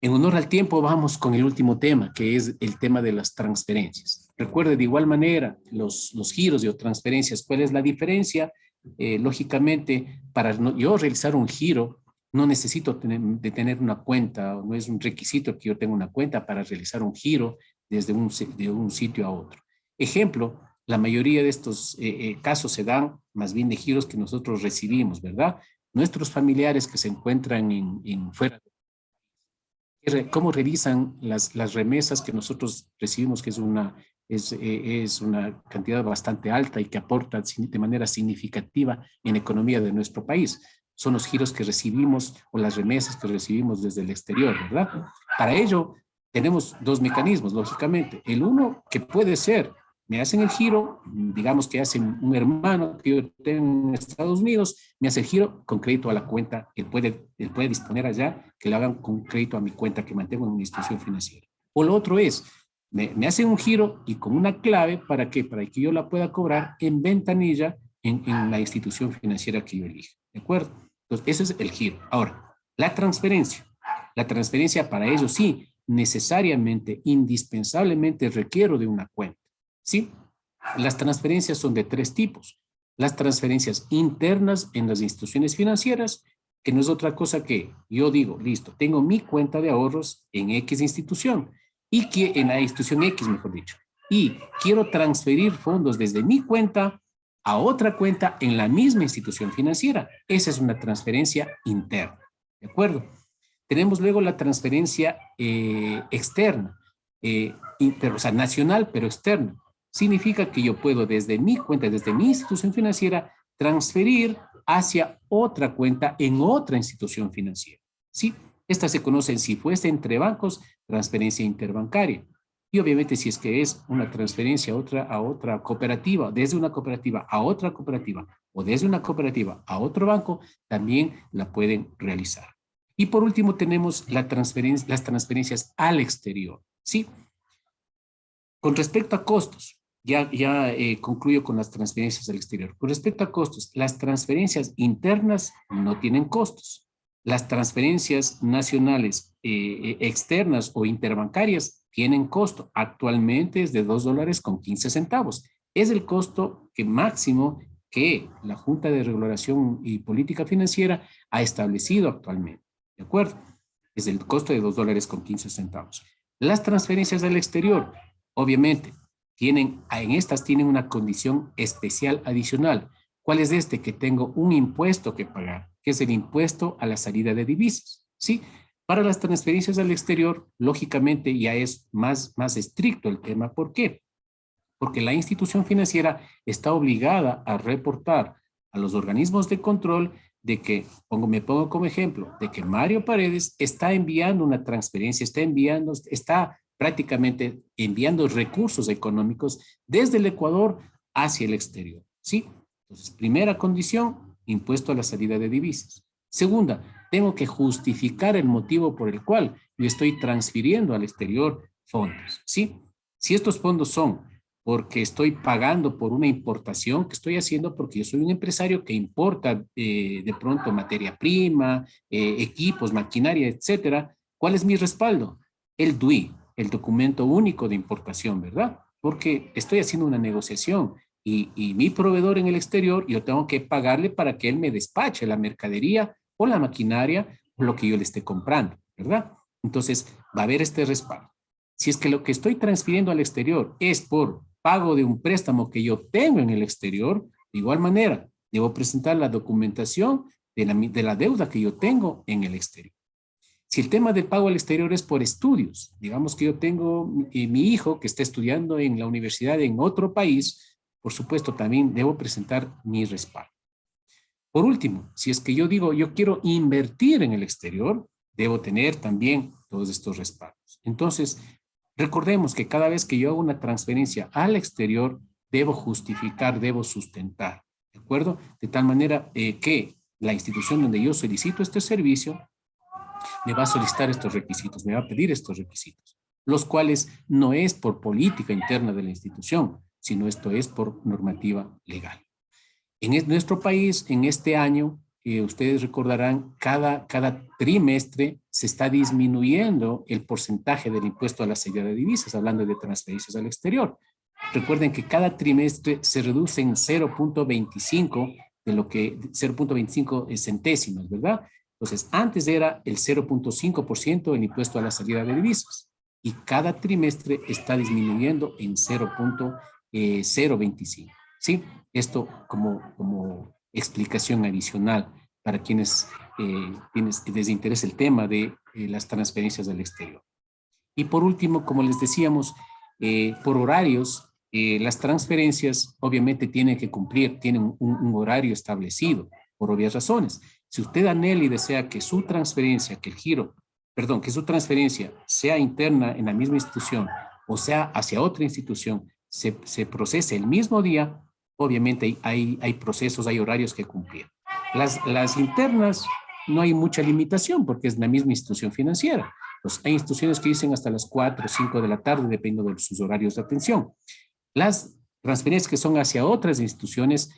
En honor al tiempo, vamos con el último tema, que es el tema de las transferencias. Recuerde de igual manera los giros o transferencias. ¿Cuál es la diferencia? Lógicamente, para yo realizar un giro, no necesito tener una cuenta, o no es un requisito que yo tenga una cuenta para realizar un giro desde de un sitio a otro. Ejemplo, la mayoría de estos casos se dan más bien de giros que nosotros recibimos, ¿verdad? Nuestros familiares que se encuentran fuera de cómo revisan las remesas que nosotros recibimos, que es una cantidad bastante alta y que aporta de manera significativa en la economía de nuestro país. son los giros que recibimos o las remesas que recibimos desde el exterior, ¿verdad? Para ello, tenemos dos mecanismos, lógicamente. El uno, que puede ser, me hacen el giro, digamos que hacen un hermano que yo tengo en Estados Unidos, me hace el giro con crédito a la cuenta, él puede disponer allá que lo hagan con crédito a mi cuenta que mantengo en una institución financiera. O lo otro es, me hacen un giro y con una clave, ¿para qué? Para que yo la pueda cobrar en ventanilla en la institución financiera que yo elija, ¿de acuerdo? Entonces, ese es el giro. Ahora, la transferencia. La transferencia para ello sí, necesariamente, indispensablemente requiero de una cuenta, ¿sí? Las transferencias son de tres tipos. Las transferencias internas en las instituciones financieras, que no es otra cosa que yo digo, listo, tengo mi cuenta de ahorros en X institución, y que en la institución X, mejor dicho, y quiero transferir fondos desde mi cuenta a otra cuenta en la misma institución financiera. Esa es una transferencia interna, ¿de acuerdo? Tenemos luego la transferencia externa, o sea, nacional, pero externa. Significa que yo puedo desde mi cuenta, desde mi institución financiera, transferir hacia otra cuenta en otra institución financiera, ¿sí? Esta se conoce, si fuese entre bancos, transferencia interbancaria. Y obviamente si es que es una transferencia a otra cooperativa, desde una cooperativa a otra cooperativa, o desde una cooperativa a otro banco, también la pueden realizar. Y por último tenemos las transferencias al exterior, ¿sí? Con respecto a costos, ya concluyo con las transferencias al exterior. Con respecto a costos, las transferencias internas no tienen costos. Las transferencias nacionales externas o interbancarias tienen costo. Actualmente es de $2.15. Es el costo máximo que la Junta de Regulación y Política Financiera ha establecido actualmente. ¿De acuerdo? Es el costo de $2.15. Las transferencias al exterior, obviamente, en estas tienen una condición especial adicional. ¿Cuál es este? Que tengo un impuesto que pagar, que es el impuesto a la salida de divisas, ¿sí? Para las transferencias al exterior, lógicamente ya es más estricto el tema. ¿Por qué? Porque la institución financiera está obligada a reportar a los organismos de control de que, me pongo como ejemplo, de que Mario Paredes está enviando una transferencia, está prácticamente enviando recursos económicos desde el Ecuador hacia el exterior, ¿sí? Entonces, primera condición, impuesto a la salida de divisas. Segunda, tengo que justificar el motivo por el cual yo estoy transfiriendo al exterior fondos, ¿sí? Si estos fondos son porque estoy pagando por una importación que estoy haciendo porque yo soy un empresario que importa de pronto materia prima, equipos, maquinaria, etcétera, ¿cuál es mi respaldo? El DUI, el documento único de importación, ¿verdad? Porque estoy haciendo una negociación y mi proveedor en el exterior, yo tengo que pagarle para que él me despache la mercadería o la maquinaria o lo que yo le esté comprando, ¿verdad? Entonces, va a haber este respaldo. Si es que lo que estoy transfiriendo al exterior es por pago de un préstamo que yo tengo en el exterior, de igual manera, debo presentar la documentación de la deuda que yo tengo en el exterior. Si el tema del pago al exterior es por estudios, digamos que yo tengo mi hijo que está estudiando en la universidad en otro país, por supuesto también debo presentar mi respaldo. Por último, si es que yo digo yo quiero invertir en el exterior, debo tener también todos estos respaldos. Entonces, recordemos que cada vez que yo hago una transferencia al exterior, debo justificar, debo sustentar, ¿de acuerdo? De tal manera que la institución donde yo solicito este servicio me va a solicitar estos requisitos, me va a pedir estos requisitos, los cuales no es por política interna de la institución, sino esto es por normativa legal. En nuestro país, en este año, ustedes recordarán, cada trimestre se está disminuyendo el porcentaje del impuesto a la salida de divisas, hablando de transferencias al exterior. Recuerden que cada trimestre se reduce en 0.25 0.25 centésimas, ¿verdad? Entonces, antes era el 0.5% el impuesto a la salida de divisas y cada trimestre está disminuyendo en 0.025, ¿sí? Esto como explicación adicional para quienes les interesa el tema de las transferencias al exterior. Y por último, como les decíamos, por horarios, las transferencias obviamente tienen que cumplir, tienen un horario establecido por obvias razones. Si usted anhela y desea que su transferencia, que su transferencia sea interna en la misma institución o sea hacia otra institución, se procese el mismo día, obviamente hay procesos, hay horarios que cumplir. Las internas no hay mucha limitación porque es la misma institución financiera. Pues hay instituciones que dicen hasta las 4 o 5 de la tarde, dependiendo de sus horarios de atención. Las transferencias que son hacia otras instituciones,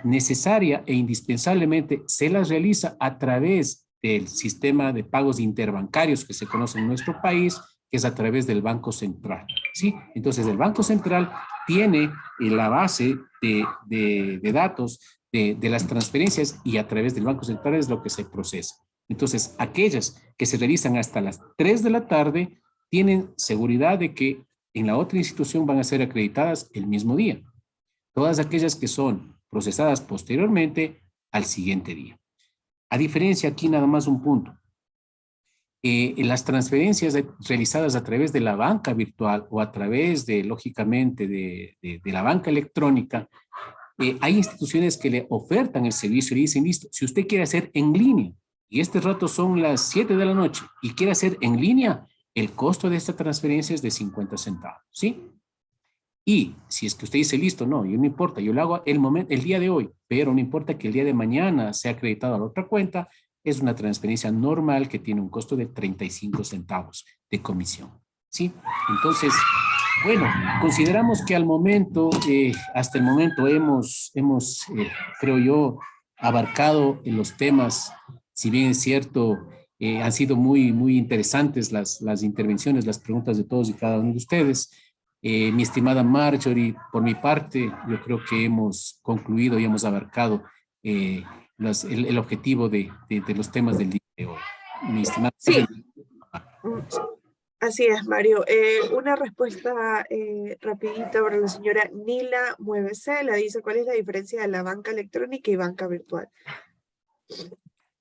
necesaria e indispensablemente se las realiza a través del sistema de pagos interbancarios que se conoce en nuestro país, que es a través del Banco Central, ¿sí? Entonces, el Banco Central tiene la base de datos de las transferencias y a través del Banco Central es lo que se procesa. Entonces, aquellas que se realizan hasta las 3 de la tarde tienen seguridad de que en la otra institución van a ser acreditadas el mismo día. Todas aquellas que son procesadas posteriormente al siguiente día. A diferencia, aquí nada más un punto. Las transferencias realizadas a través de la banca virtual o a través de, lógicamente, de la banca electrónica, hay instituciones que le ofertan el servicio y dicen, listo, si usted quiere hacer en línea, y este rato son las 7 de la noche, y quiere hacer en línea, el costo de esta transferencia es de 50 centavos, ¿sí? Y si es que usted dice, listo, no, yo no importa, yo lo hago el día de hoy, pero no importa que el día de mañana sea acreditado a la otra cuenta, es una transferencia normal que tiene un costo de 35 centavos de comisión, ¿sí? Entonces, bueno, consideramos que al momento, hasta el momento hemos creo yo, abarcado los temas, si bien es cierto, han sido muy, muy interesantes las intervenciones, las preguntas de todos y cada uno de ustedes. Mi estimada Marjorie, por mi parte, yo creo que hemos concluido y hemos abarcado el objetivo de los temas del día de hoy. Mi estimada sí. Así es, Mario. Una respuesta rapidita para la señora Nila Muévese. La dice, ¿cuál es la diferencia de la banca electrónica y banca virtual?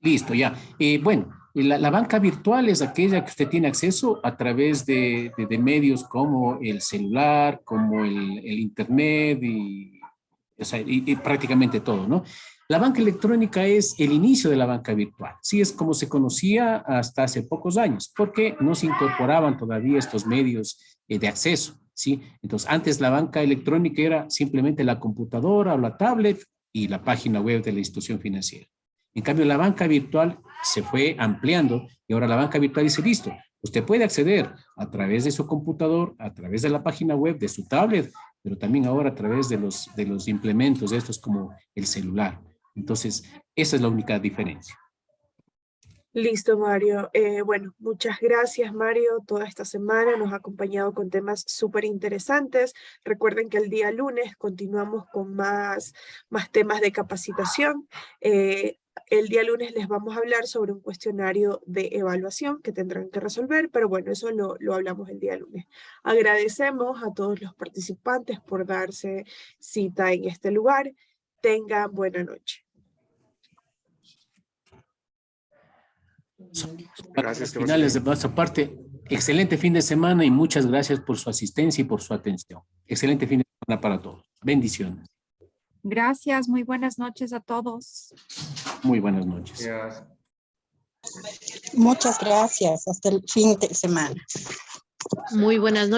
Listo, ya. Bueno, la banca virtual es aquella que usted tiene acceso a través de medios como el celular, como el internet o sea, y prácticamente todo, ¿no? La banca electrónica es el inicio de la banca virtual. Sí, es como se conocía hasta hace pocos años, porque no se incorporaban todavía estos medios de acceso, ¿sí? Entonces, antes la banca electrónica era simplemente la computadora o la tablet y la página web de la institución financiera. En cambio, la banca virtual se fue ampliando y ahora la banca virtual dice, listo, usted puede acceder a través de su computador, a través de la página web, de su tablet, pero también ahora a través de los implementos estos como el celular. Entonces, esa es la única diferencia. Listo, Mario. Bueno, muchas gracias, Mario. Toda esta semana nos ha acompañado con temas súper interesantes. Recuerden que el día lunes continuamos con más temas de capacitación. El día lunes les vamos a hablar sobre un cuestionario de evaluación que tendrán que resolver, pero bueno, eso lo hablamos el día lunes. Agradecemos a todos los participantes por darse cita en este lugar. Tengan buena noche. Gracias. Finales de nuestra parte, excelente fin de semana y muchas gracias por su asistencia y por su atención. Excelente fin de semana para todos. Bendiciones. Gracias, muy buenas noches a todos. Muy buenas noches. Gracias. Muchas gracias. Hasta el fin de semana. Muy buenas noches.